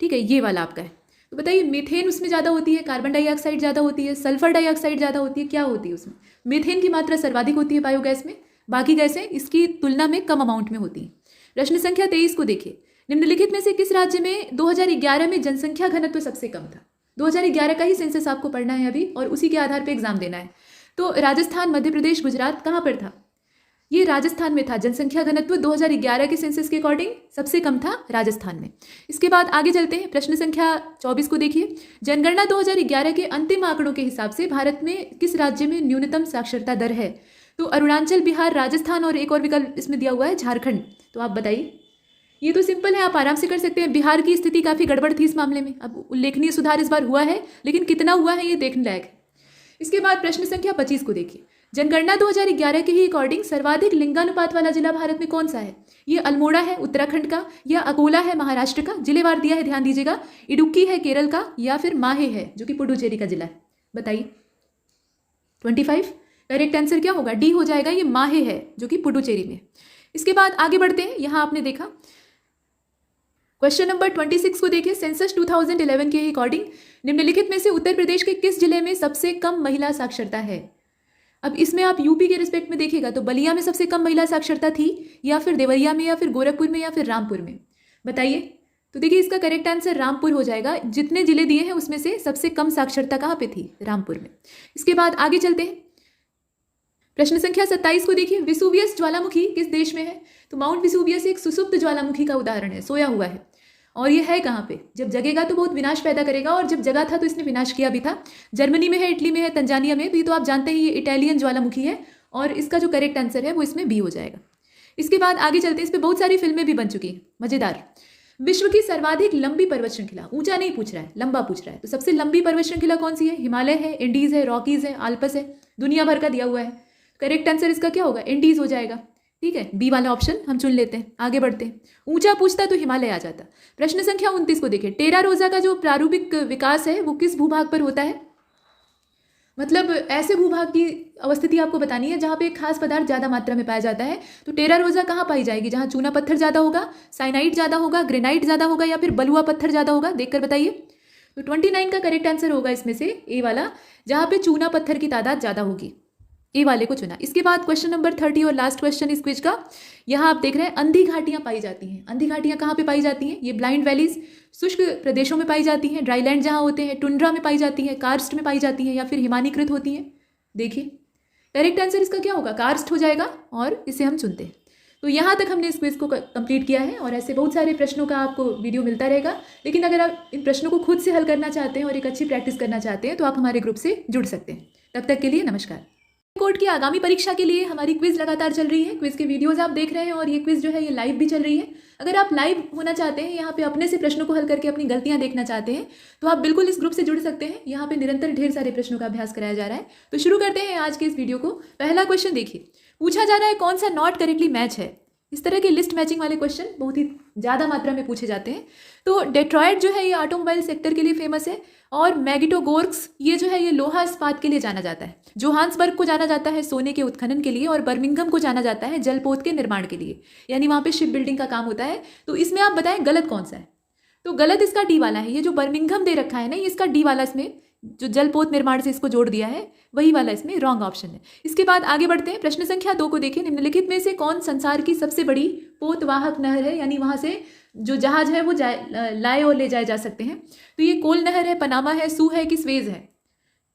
ठीक है, ये वाला आपका है। तो बताइए मीथेन उसमें ज़्यादा होती है, कार्बन डाइऑक्साइड ज़्यादा होती है, सल्फर डाइऑक्साइड ज़्यादा होती है, क्या होती है उसमें? मीथेन की मात्रा सर्वाधिक होती है बायोगैस में, बाकी गैसें इसकी तुलना में कम अमाउंट में होती हैं। प्रश्न संख्या 23 को देखिए। निम्नलिखित में से किस राज्य में 2011 में जनसंख्या घनत्व सबसे कम था? 2011 का ही सेंसस आपको पढ़ना है अभी, और उसी के आधार पर एग्जाम देना है। तो राजस्थान, मध्य प्रदेश, गुजरात कहाँ पर था? ये राजस्थान में था। जनसंख्या घनत्व 2011 के सेंसस के अकॉर्डिंग सबसे कम था राजस्थान में। इसके बाद आगे चलते हैं, प्रश्न संख्या 24 को देखिए। जनगणना 2011 के अंतिम आंकड़ों के हिसाब से भारत में किस राज्य में न्यूनतम साक्षरता दर है? तो अरुणाचल, बिहार, राजस्थान और एक और विकल्प इसमें दिया हुआ है झारखंड। तो आप बताइए। ये तो सिंपल है, आप आराम से कर सकते हैं। बिहार की स्थिति काफ़ी गड़बड़ थी इस मामले में, अब उल्लेखनीय सुधार इस बार हुआ है, लेकिन कितना हुआ है ये देखने लायक है। इसके बाद प्रश्न संख्या 25 को देखिए। जनगणना 2011 के ही अकॉर्डिंग सर्वाधिक लिंगानुपात वाला जिला भारत में कौन सा है? ये अल्मोड़ा है उत्तराखंड का, या अकोला है महाराष्ट्र का? जिलेवार दिया है, ध्यान दीजिएगा। इडुक्की है केरल का, या फिर माहे है जो कि पुडुचेरी का जिला है? बताइए। 25 करेक्ट आंसर क्या होगा? डी हो जाएगा, ये माहे है जो कि पुडुचेरी में। इसके बाद आगे बढ़ते हैं, यहाँ आपने देखा क्वेश्चन नंबर 26 को देखिए। सेंसस 2011 के अकॉर्डिंग निम्नलिखित में से उत्तर प्रदेश के किस जिले में सबसे कम महिला साक्षरता है? अब इसमें आप यूपी के रिस्पेक्ट में देखिएगा तो बलिया में सबसे कम महिला साक्षरता थी, या फिर देवरिया में, या फिर गोरखपुर में, या फिर रामपुर में? बताइए। तो देखिए इसका करेक्ट आंसर रामपुर हो जाएगा। जितने जिले दिए हैं उसमें से सबसे कम साक्षरता कहाँ पे थी? रामपुर में। इसके बाद आगे चलते हैं, प्रश्न संख्या 27 को देखिए। विसुवियस ज्वालामुखी किस देश में है? तो माउंट विसुवियस एक सुसुप्त ज्वालामुखी का उदाहरण है, सोया हुआ है। और ये है कहाँ पे? जब जगेगा तो बहुत विनाश पैदा करेगा, और जब जगा था तो इसने विनाश किया भी था। जर्मनी में है, इटली में है, तंजानिया में। तो ये तो आप जानते हैं ये इटालियन ज्वालामुखी है, और इसका जो करेक्ट आंसर है वो इसमें बी हो जाएगा। इसके बाद आगे चलते हैं, इस पर बहुत सारी फिल्में भी बन चुकी हैं, मजेदार। विश्व की सर्वाधिक लंबी पर्वत श्रृंखला, ऊंचा नहीं पूछ रहा है, लंबा पूछ रहा है। तो सबसे लंबी पर्वत श्रृंखला कौन सी है? हिमालय है, इंडीज है, रॉकीज है, आल्पस है, दुनिया भर का दिया हुआ है। करेक्ट आंसर इसका क्या होगा? इंडीज हो जाएगा। ठीक है, बी वाला ऑप्शन हम चुन लेते हैं। आगे बढ़ते हैं। ऊंचा पूछता तो हिमालय आ जाता। प्रश्न संख्या 29 को देखिए, टेरा रोजा का जो प्रारूपिक विकास है वो किस भूभाग पर होता है? मतलब ऐसे भूभाग की अवस्थिति आपको बतानी है जहाँ पे एक खास पदार्थ ज़्यादा मात्रा में पाया जाता है। तो टेरा रोजा कहाँ पाई जाएगी? जहाँ चूना पत्थर ज़्यादा होगा, साइनाइट ज़्यादा होगा, ग्रेनाइट ज़्यादा होगा, या फिर बलुआ पत्थर ज़्यादा होगा? देखकर बताइए। तो 29 का करेक्ट आंसर होगा इसमें से ए वाला, जहाँ पे चूना पत्थर की तादाद ज़्यादा होगी। ए वाले को चुना। इसके बाद क्वेश्चन नंबर 30 और लास्ट क्वेश्चन इस क्विज का। यहाँ आप देख रहे हैं अंधी घाटियाँ पाई जाती हैं। अंधी घाटियाँ कहाँ पे पाई जाती हैं? ये ब्लाइंड वैलीज शुष्क प्रदेशों में पाई जाती हैं, ड्राईलैंड जहाँ होते हैं, टुंड्रा में पाई जाती हैं, कार्स्ट में पाई जाती हैं, या फिर हिमानीकृत होती हैं? देखिए करेक्ट आंसर इसका क्या होगा? कार्स्ट हो जाएगा, और इसे हम चुनते हैं। तो यहाँ तक हमने इस क्विज को कंप्लीट किया है, और ऐसे बहुत सारे प्रश्नों का आपको वीडियो मिलता रहेगा। लेकिन अगर आप इन प्रश्नों को खुद से हल करना चाहते हैं और एक अच्छी प्रैक्टिस करना चाहते हैं तो आप हमारे ग्रुप से जुड़ सकते हैं। तब तक के लिए नमस्कार। कोर्ट की आगामी परीक्षा के लिए हमारी क्विज लगातार चल रही है। क्विज के वीडियोस आप देख रहे हैं, और ये क्विज जो है ये लाइव भी चल रही है। अगर आप लाइव होना चाहते हैं, यहाँ पे अपने से प्रश्नों को हल करके अपनी गलतियां देखना चाहते हैं, तो आप बिल्कुल इस ग्रुप से जुड़ सकते हैं। यहाँ पे निरंतर ढेर सारे प्रश्नों का अभ्यास कराया जा रहा है। तो शुरू करते हैं आज के इस वीडियो को। पहला क्वेश्चन देखिए, पूछा जा रहा है कौन सा नॉट करेक्टली मैच है। इस तरह के लिस्ट मैचिंग वाले क्वेश्चन बहुत ही ज़्यादा मात्रा में पूछे जाते हैं। तो डेट्रॉयट जो है ये ऑटोमोबाइल सेक्टर के लिए फेमस है, और मैग्नेटोगोर्स्क ये जो है ये लोहा इस्पात के लिए जाना जाता है। जोहान्सबर्ग को जाना जाता है सोने के उत्खनन के लिए, और बर्मिंघम को जाना जाता है जलपोत के निर्माण के लिए, यानी वहाँ पे शिप बिल्डिंग का काम होता है। तो इसमें आप बताएं गलत कौन सा है? तो गलत इसका डी वाला है। ये जो बर्मिंघम दे रखा है ना, ये इसका डी वाला, इसमें जो जलपोत निर्माण से इसको जोड़ दिया है वही वाला इसमें रॉन्ग ऑप्शन है। इसके बाद आगे बढ़ते हैं। प्रश्न संख्या 2 को देखिए, निम्नलिखित में से कौन संसार की सबसे बड़ी पोतवाहक नहर है, यानी वहाँ से जो जहाज है वो लाए और ले जाए जा सकते हैं। तो ये कोल नहर है, पनामा है, सू है कि स्वेज है?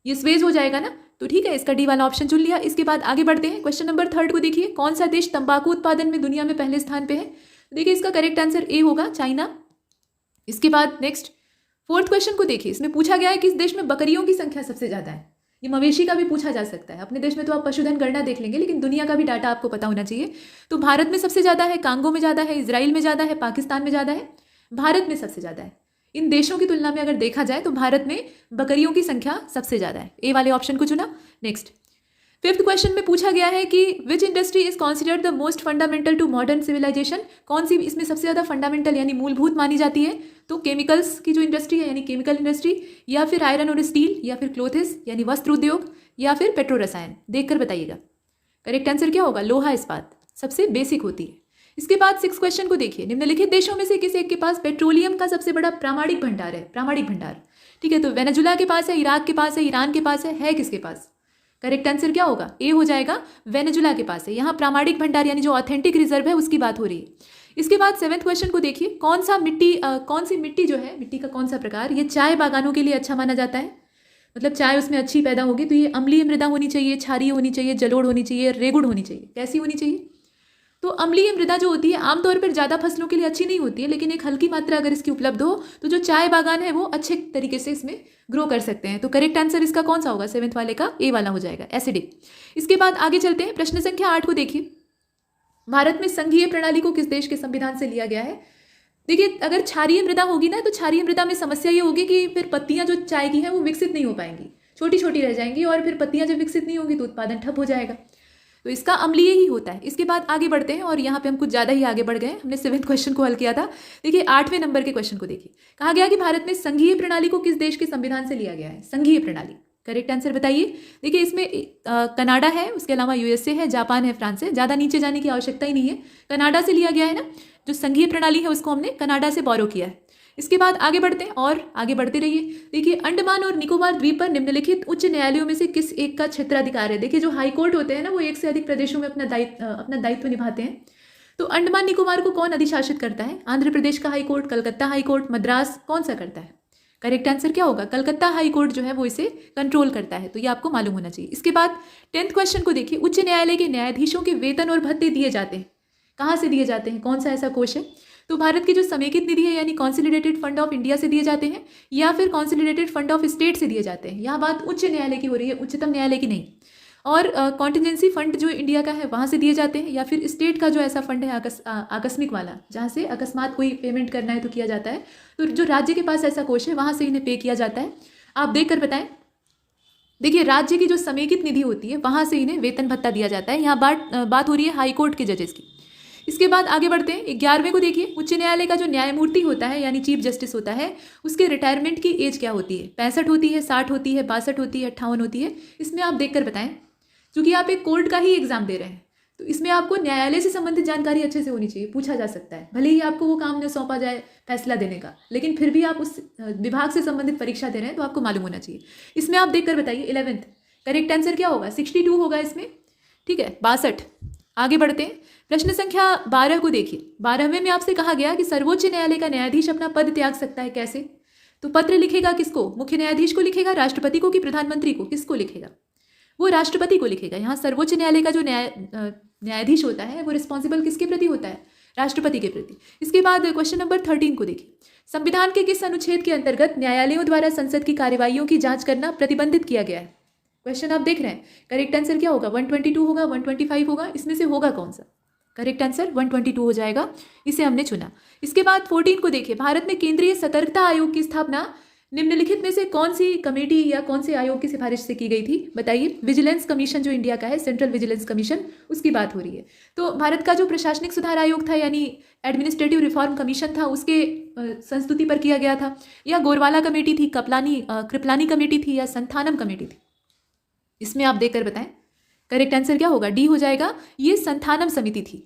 ये स्वेज हो जाएगा ना। तो ठीक है, इसका डी वाला ऑप्शन चुन लिया। इसके बाद आगे बढ़ते हैं। क्वेश्चन नंबर 3 को देखिए, कौन सा देश तंबाकू उत्पादन में दुनिया में पहले स्थान पे है? देखिए इसका करेक्ट आंसर ए होगा, चाइना। इसके बाद नेक्स्ट 4th क्वेश्चन को देखिए, इसमें पूछा गया है किस देश में बकरियों की संख्या सबसे ज़्यादा है। ये मवेशी का भी पूछा जा सकता है। अपने देश में तो आप पशुधन गणना देख लेंगे, लेकिन दुनिया का भी डाटा आपको पता होना चाहिए। तो भारत में सबसे ज़्यादा है, कांगो में ज़्यादा है, इजराइल में ज़्यादा है, पाकिस्तान में ज़्यादा है, भारत में सबसे ज़्यादा है। इन देशों की तुलना में अगर देखा जाए तो भारत में बकरियों की संख्या सबसे ज़्यादा है। ए वाले ऑप्शन को चुना। नेक्स्ट 5th क्वेश्चन में पूछा गया है कि which industry is considered the most fundamental to modern civilisation. कौन सी इसमें सबसे ज़्यादा फंडामेंटल यानी मूलभूत मानी जाती है? तो केमिकल्स की जो इंडस्ट्री है, यानी केमिकल इंडस्ट्री, या फिर आयरन और स्टील, या फिर क्लोथेस यानी वस्त्र उद्योग, या फिर पेट्रो रसायन? देखकर बताइएगा करेक्ट आंसर क्या होगा। लोहा इस्पात सबसे बेसिक होती है। इसके बाद 6th क्वेश्चन को देखिए, निम्नलिखित देशों में से किस एक के पास पेट्रोलियम का सबसे बड़ा प्रामाणिक भंडार है? प्रामाणिक भंडार, ठीक है। तो वेनेजुला के पास है, इराक के पास है, ईरान के पास है किसके पास? करेक्ट आंसर क्या होगा? ए हो जाएगा, वेनेजुला के पास है। यहाँ प्रामाणिक भंडार यानी जो ऑथेंटिक रिजर्व है उसकी बात हो रही है। इसके बाद 7th क्वेश्चन को देखिए, कौन सी मिट्टी जो है, मिट्टी का कौन सा प्रकार ये चाय बागानों के लिए अच्छा माना जाता है? मतलब चाय उसमें अच्छी पैदा होगी तो ये अम्लीय मृदा होनी चाहिए, क्षारीय होनी चाहिए, जलोढ़ होनी चाहिए, रेगुड़ होनी चाहिए। कैसी होनी चाहिए? तो अम्लीय मृदा जो होती है आमतौर पर ज़्यादा फसलों के लिए अच्छी नहीं होती है, लेकिन एक हल्की मात्रा अगर इसकी उपलब्ध हो तो जो चाय बागान है वो अच्छे तरीके से इसमें ग्रो कर सकते हैं। तो करेक्ट आंसर इसका कौन सा होगा? 7th वाले का ए वाला हो जाएगा, एसिडिक। इसके बाद आगे चलते हैं। प्रश्न संख्या 8 को देखिए, भारत में संघीय प्रणाली को किस देश के संविधान से लिया गया है? देखिए अगर क्षारीय मृदा होगी ना, तो क्षारीय मृदा में समस्या ये होगी कि फिर पत्तियां जो चाय की हैं वो विकसित नहीं हो पाएंगी, छोटी छोटी रह जाएंगी, और फिर पत्तियां जब विकसित नहीं होंगी तो उत्पादन ठप हो जाएगा। तो इसका अम्लीय ही होता है। इसके बाद आगे बढ़ते हैं, और यहाँ पे हम कुछ ज़्यादा ही आगे बढ़ गए। हमने 7th क्वेश्चन को हल किया था। देखिए 8वें नंबर के क्वेश्चन को देखिए, कहा गया कि भारत में संघीय प्रणाली को किस देश के संविधान से लिया गया है? संघीय प्रणाली, करेक्ट आंसर बताइए। देखिए इसमें कनाडा है, उसके अलावा यूएसए है, जापान है, फ्रांस है। ज़्यादा नीचे जाने की आवश्यकता ही नहीं है, कनाडा से लिया गया है ना। जो संघीय प्रणाली है उसको हमने कनाडा से बोरो किया है। इसके बाद आगे बढ़ते हैं और आगे बढ़ते रहिए। देखिए अंडमान और निकोबार द्वीप पर निम्नलिखित उच्च न्यायालयों में से किस एक का क्षेत्राधिकार है? देखिए जो हाई कोर्ट होते हैं ना वो एक से अधिक प्रदेशों में अपना दायित्व निभाते हैं। तो अंडमान निकोबार को कौन अधिशासित करता है? आंध्र प्रदेश का high court, Calcutta high court, Madras, कौन सा करता है? करेक्ट आंसर क्या होगा? कलकत्ता हाई कोर्ट जो है वो इसे कंट्रोल करता है। तो ये आपको मालूम होना चाहिए। इसके बाद 10th क्वेश्चन को देखिए, उच्च न्यायालय के न्यायाधीशों के वेतन और भत्ते दिए जाते हैं, कहाँ से दिए जाते हैं? कौन सा ऐसा कोष है? तो भारत की जो समेकित निधि है यानी कॉन्सोलिडेटेड फंड ऑफ इंडिया से दिए जाते हैं, या फिर कॉन्सोलिडेटेड फंड ऑफ स्टेट से दिए जाते हैं। यहाँ बात उच्च न्यायालय की हो रही है, उच्चतम न्यायालय की नहीं। और कॉन्टिजेंसी फंड जो इंडिया का है वहाँ से दिए जाते हैं, या फिर स्टेट का जो ऐसा फंड है आकस्मिक वाला, जहाँ से अकस्मात कोई पेमेंट करना है तो किया जाता है। तो जो राज्य के पास ऐसा कोष है वहाँ से इन्हें पे किया जाता है। आप देख कर बताएं। देखिए, राज्य की जो समेकित निधि होती है वहाँ से इन्हें वेतन भत्ता दिया जाता है। यहाँ बात हो रही है हाई कोर्ट के जजेस की। इसके बाद आगे बढ़ते हैं 11वें को देखिए। उच्च न्यायालय का जो न्यायमूर्ति होता है यानी चीफ जस्टिस होता है, उसके रिटायरमेंट की एज क्या होती है? 65 होती है, 60 होती है, 62 होती है, 58 होती है? इसमें आप देखकर बताएं। क्योंकि आप एक कोर्ट का ही एग्जाम दे रहे हैं तो इसमें आपको न्यायालय से संबंधित जानकारी अच्छे से होनी चाहिए, पूछा जा सकता है। भले ही आपको वो काम न सौंपा जाए फैसला देने का, लेकिन फिर भी आप उस विभाग से संबंधित परीक्षा दे रहे हैं तो आपको मालूम होना चाहिए। इसमें आप देखकर बताइए 11th करेक्ट आंसर क्या होगा? 62 होगा इसमें, ठीक है, 62। आगे बढ़ते हैं, प्रश्न संख्या 12 को देखिए। 12वें में आपसे कहा गया कि सर्वोच्च न्यायालय का न्यायाधीश अपना पद त्याग सकता है, कैसे? तो पत्र लिखेगा किसको? मुख्य न्यायाधीश को लिखेगा, राष्ट्रपति को, कि प्रधानमंत्री को? किसको लिखेगा? वो राष्ट्रपति को लिखेगा। यहाँ सर्वोच्च न्यायालय का जो न्यायाधीश होता है वो रिस्पॉन्सिबल किसके प्रति होता है? राष्ट्रपति के प्रति। इसके बाद क्वेश्चन नंबर 13 को देखिए। संविधान के किस अनुच्छेद के अंतर्गत न्यायालयों द्वारा संसद की कार्यवाहियों की जांच करना प्रतिबंधित किया गया है? क्वेश्चन आप देख रहे हैं, करेक्ट आंसर क्या होगा? 122 होगा, 125 होगा, इसमें से होगा कौन सा? करेक्ट आंसर 122 हो जाएगा, इसे हमने चुना। इसके बाद 14 को देखिए। भारत में केंद्रीय सतर्कता आयोग की स्थापना निम्नलिखित में से कौन सी कमेटी या कौन से आयोग की सिफारिश से की गई थी? बताइए। विजिलेंस कमीशन जो इंडिया का है, सेंट्रल विजिलेंस कमीशन, उसकी बात हो रही है। तो भारत का जो प्रशासनिक सुधार आयोग था यानी एडमिनिस्ट्रेटिव रिफॉर्म कमीशन था, उसके संस्तुति पर किया गया था। या गोरवाला कमेटी थी, कृपलानी कमेटी थी, या संथानम कमेटी थी? इसमें आप देखकर बताएं। करेक्ट आंसर क्या होगा? डी हो जाएगा, ये संथानम समिति थी।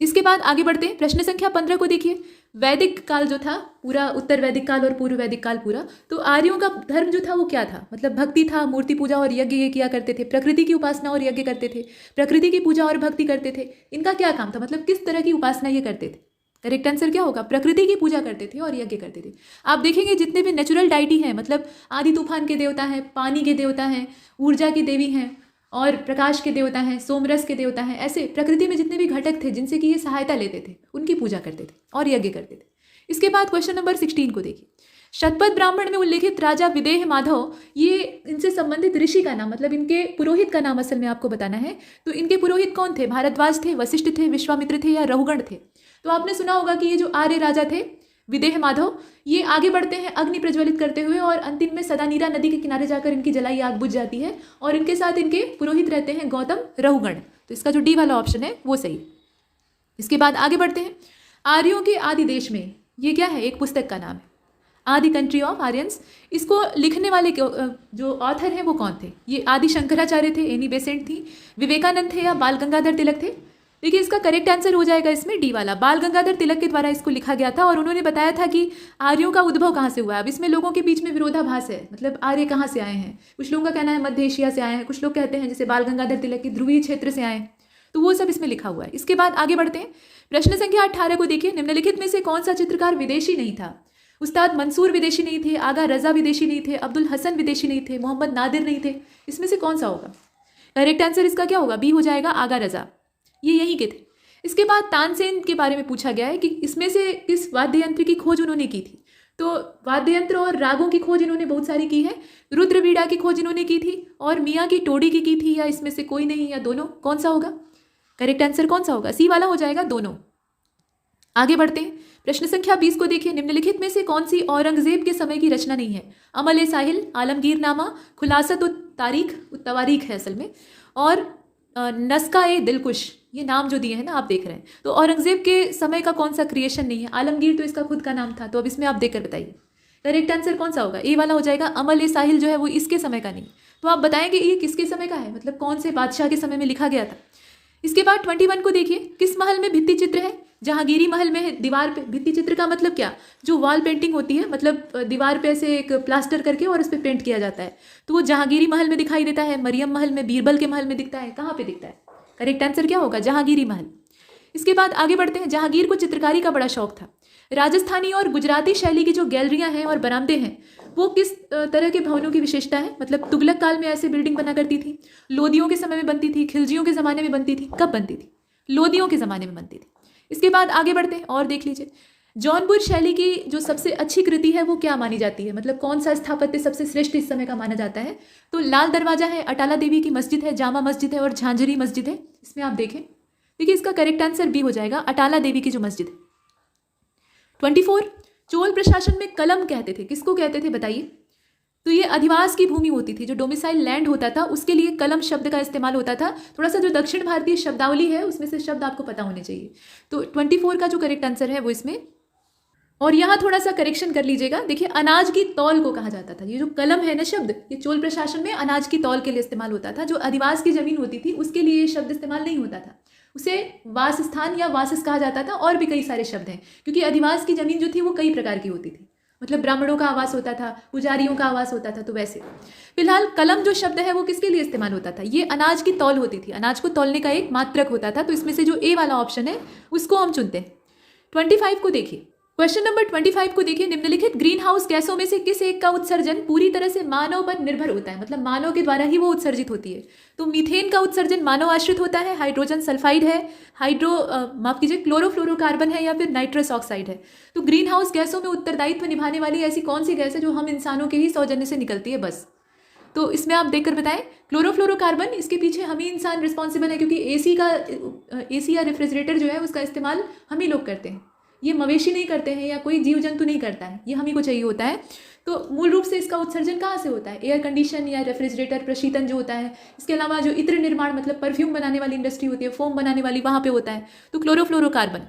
इसके बाद आगे बढ़ते हैं, प्रश्न संख्या 15 को देखिए। वैदिक काल जो था पूरा, उत्तर वैदिक काल और पूर्व वैदिक काल पूरा, तो आर्यों का धर्म जो था वो क्या था? मतलब भक्ति था, मूर्ति पूजा और यज्ञ ये किया करते थे, प्रकृति की उपासना और यज्ञ करते थे, प्रकृति की पूजा और भक्ति करते थे। इनका क्या काम था? मतलब किस तरह की उपासना ये करते थे? करेक्ट आंसर क्या होगा? प्रकृति की पूजा करते थे और यज्ञ करते थे। आप देखेंगे जितने भी नेचुरल डाइटी हैं, मतलब आदि तूफान के देवता हैं, पानी के देवता हैं, ऊर्जा की देवी हैं, और प्रकाश के देवता हैं, सोमरस के देवता हैं, ऐसे प्रकृति में जितने भी घटक थे जिनसे कि ये सहायता लेते थे, उनकी पूजा करते थे और यज्ञ करते थे। इसके बाद क्वेश्चन नंबर 16 को देखिए। शतपथ ब्राह्मण में उल्लेखित राजा विदेह माधव, ये इनसे संबंधित ऋषि का नाम, मतलब इनके पुरोहित का नाम असल में आपको बताना है। तो इनके पुरोहित कौन थे? भारद्वाज थे, वशिष्ठ थे, विश्वामित्र थे, या रहुगण थे? तो आपने सुना होगा कि ये जो आर्य राजा थे विदेह माधव, ये आगे बढ़ते हैं अग्नि प्रज्वलित करते हुए और अंतिम में सदानीरा नदी के किनारे जाकर इनकी जलाई आग बुझ जाती है और इनके साथ इनके पुरोहित रहते हैं गौतम रहुगण। तो इसका जो डी वाला ऑप्शन है वो सही। इसके बाद आगे बढ़ते हैं, आर्यों के आदि देश में, ये क्या है? एक पुस्तक का नाम है, आदि कंट्री ऑफ आर्यंस। इसको लिखने वाले जो ऑथर हैं वो कौन थे? ये आदि शंकराचार्य थे, एनी बेसेंट थी, विवेकानंद थे, या बाल गंगाधर तिलक थे? देखिए, इसका करेक्ट आंसर हो जाएगा इसमें डी वाला, बाल गंगाधर तिलक के द्वारा इसको लिखा गया था। और उन्होंने बताया था कि आर्यों का उद्भव कहाँ से हुआ है। अब इसमें लोगों के बीच में विरोधाभास है, मतलब आर्य कहाँ से आए हैं? कुछ लोगों का कहना है मध्य एशिया से आए हैं, कुछ लोग कहते हैं जैसे बाल गंगाधर तिलक की ध्रुवीय क्षेत्र से आए हैं। तो वो सब इसमें लिखा हुआ है। इसके बाद आगे बढ़ते हैं, प्रश्न संख्या 18 को देखिए। निम्नलिखित में से कौन सा चित्रकार विदेशी नहीं था? उस्ताद मंसूर विदेशी नहीं थे, आगा रजा विदेशी नहीं थे, अब्दुल हसन विदेशी नहीं थे, मोहम्मद नादिर नहीं थे? इसमें से कौन सा होगा? करेक्ट आंसर इसका क्या होगा? बी हो जाएगा, आगा रजा, ये यहीं के थे। इसके बाद तानसेन के बारे में पूछा गया है कि इसमें से किस वाद्य यंत्र की खोज उन्होंने की थी? तो वाद्य यंत्र और रागों की खोज इन्होंने बहुत सारी की है। रुद्रवीणा की खोज इन्होंने की थी और मियाँ की टोडी की थी, या इसमें से कोई नहीं, या दोनों? कौन सा होगा? करेक्ट आंसर कौन सा होगा? सी वाला हो जाएगा, दोनों। आगे बढ़ते हैं, प्रश्न संख्या 20 को देखिए। निम्नलिखित में से कौन सी औरंगजेब के समय की रचना नहीं है? अमल ए साहिल, आलमगीर नामा, खुलासत तारीख, तवारीख है असल में, और नस्का ए दिलकुश, ये नाम जो दिए हैं ना आप देख रहे हैं। तो औरंगजेब के समय का कौन सा क्रिएशन नहीं है? आलमगीर तो इसका खुद का नाम था। तो अब इसमें आप देखकर बताइए करेक्ट आंसर कौन सा होगा? ए वाला हो जाएगा, अमल ए साहिल जो है वो इसके समय का नहीं। तो आप बताएंगे ये किसके समय का है, मतलब कौन से बादशाह के समय में लिखा गया था? इसके बाद 21 को देखिए। किस महल में भित्ति चित्र है? जहांगीरी महल में है। दीवार पे भित्ति चित्र का मतलब क्या? जो वॉल पेंटिंग होती है, मतलब दीवार पे ऐसे एक प्लास्टर करके और उस पर पेंट किया जाता है, तो वो जहांगीरी महल में दिखाई देता है, मरियम महल में, बीरबल के महल में दिखता है। कहाँ पे दिखता है? करेक्ट आंसर क्या होगा? जहांगीरी महल। इसके बाद आगे बढ़ते हैं, जहांगीर को चित्रकारी का बड़ा शौक था। राजस्थानी और गुजराती शैली की जो गैलरियां हैं और बरामदे हैं वो किस तरह के भवनों की विशेषता है? मतलब तुगलक काल में ऐसे बिल्डिंग बना करती थी, लोदियों के समय में बनती थी, खिलजियों के ज़माने में बनती थी। कब बनती थी? लोदियों के ज़माने में बनती थी। इसके बाद आगे बढ़ते हैं और देख लीजिए, जौनपुर शैली की जो सबसे अच्छी कृति है वो क्या मानी जाती है? मतलब कौन सा स्थापत्य सबसे श्रेष्ठ इस समय का माना जाता है? तो लाल दरवाजा है, अटाला देवी की मस्जिद है, जामा मस्जिद है और झांझरी मस्जिद है। इसमें आप देखें, देखिए इसका करेक्ट आंसर बी हो जाएगा, अटाला देवी की जो मस्जिद है। 24, चोल प्रशासन में कलम कहते थे, किसको कहते थे बताइए? तो ये अधिवास की भूमि होती थी, जो डोमिसाइल लैंड होता था उसके लिए कलम शब्द का इस्तेमाल होता था। थोड़ा सा जो दक्षिण भारतीय शब्दावली है उसमें से शब्द आपको पता होने चाहिए। तो 24 का जो करेक्ट आंसर है वो इसमें। और यहाँ थोड़ा सा करेक्शन कर लीजिएगा। देखिए, अनाज की तौल को कहा जाता था। ये जो कलम है ना शब्द, ये चोल प्रशासन में अनाज की तौल के लिए इस्तेमाल होता था। जो अधिवास की जमीन होती थी उसके लिए ये शब्द इस्तेमाल नहीं होता था, उसे वासस्थान या वासिस कहा जाता था। और भी कई सारे शब्द हैं, क्योंकि अधिवास की जमीन जो थी वो कई प्रकार की होती थी। मतलब ब्राह्मणों का आवास होता था, पुजारियों का आवास होता था। तो वैसे फिलहाल कलम जो शब्द है वो किसके लिए इस्तेमाल होता था? ये अनाज की तौल होती थी, अनाज को तौलने का एक मात्रक होता था। तो इसमें से जो ए वाला ऑप्शन है उसको हम चुनते हैं। 25 को देखिए, क्वेश्चन नंबर 25 को देखिए। निम्नलिखित ग्रीन हाउस गैसों में से किस एक का उत्सर्जन पूरी तरह से मानव पर निर्भर होता है? मतलब मानव के द्वारा ही वो उत्सर्जित होती है। तो मीथेन का उत्सर्जन मानव आश्रित होता है, हाइड्रोजन सल्फाइड है, क्लोरोफ्लोरोकार्बन है, या फिर नाइट्रस ऑक्साइड है। तो ग्रीन हाउस गैसों में उत्तरदायित्व निभाने वाली ऐसी कौन सी गैस है जो हम इंसानों के ही सौजन्य से निकलती है? बस तो इसमें आप देखकर बताएं। क्लोरोफ्लोरोकार्बन, इसके पीछे हम ही इंसान रिस्पॉन्सिबल है, क्योंकि एसी या रेफ्रिजरेटर जो है उसका इस्तेमाल हम ही लोग करते हैं। ये मवेशी नहीं करते हैं या कोई जीव जंतु नहीं करता है, ये हम ही को चाहिए होता है। तो मूल रूप से इसका उत्सर्जन कहाँ से होता है? एयर कंडीशन या रेफ्रिजरेटर प्रशीतन जो होता है। इसके अलावा जो इत्र निर्माण मतलब परफ्यूम बनाने वाली इंडस्ट्री होती है, फोम बनाने वाली, वहाँ पे होता है। तो क्लोरोफ्लोरोकार्बन।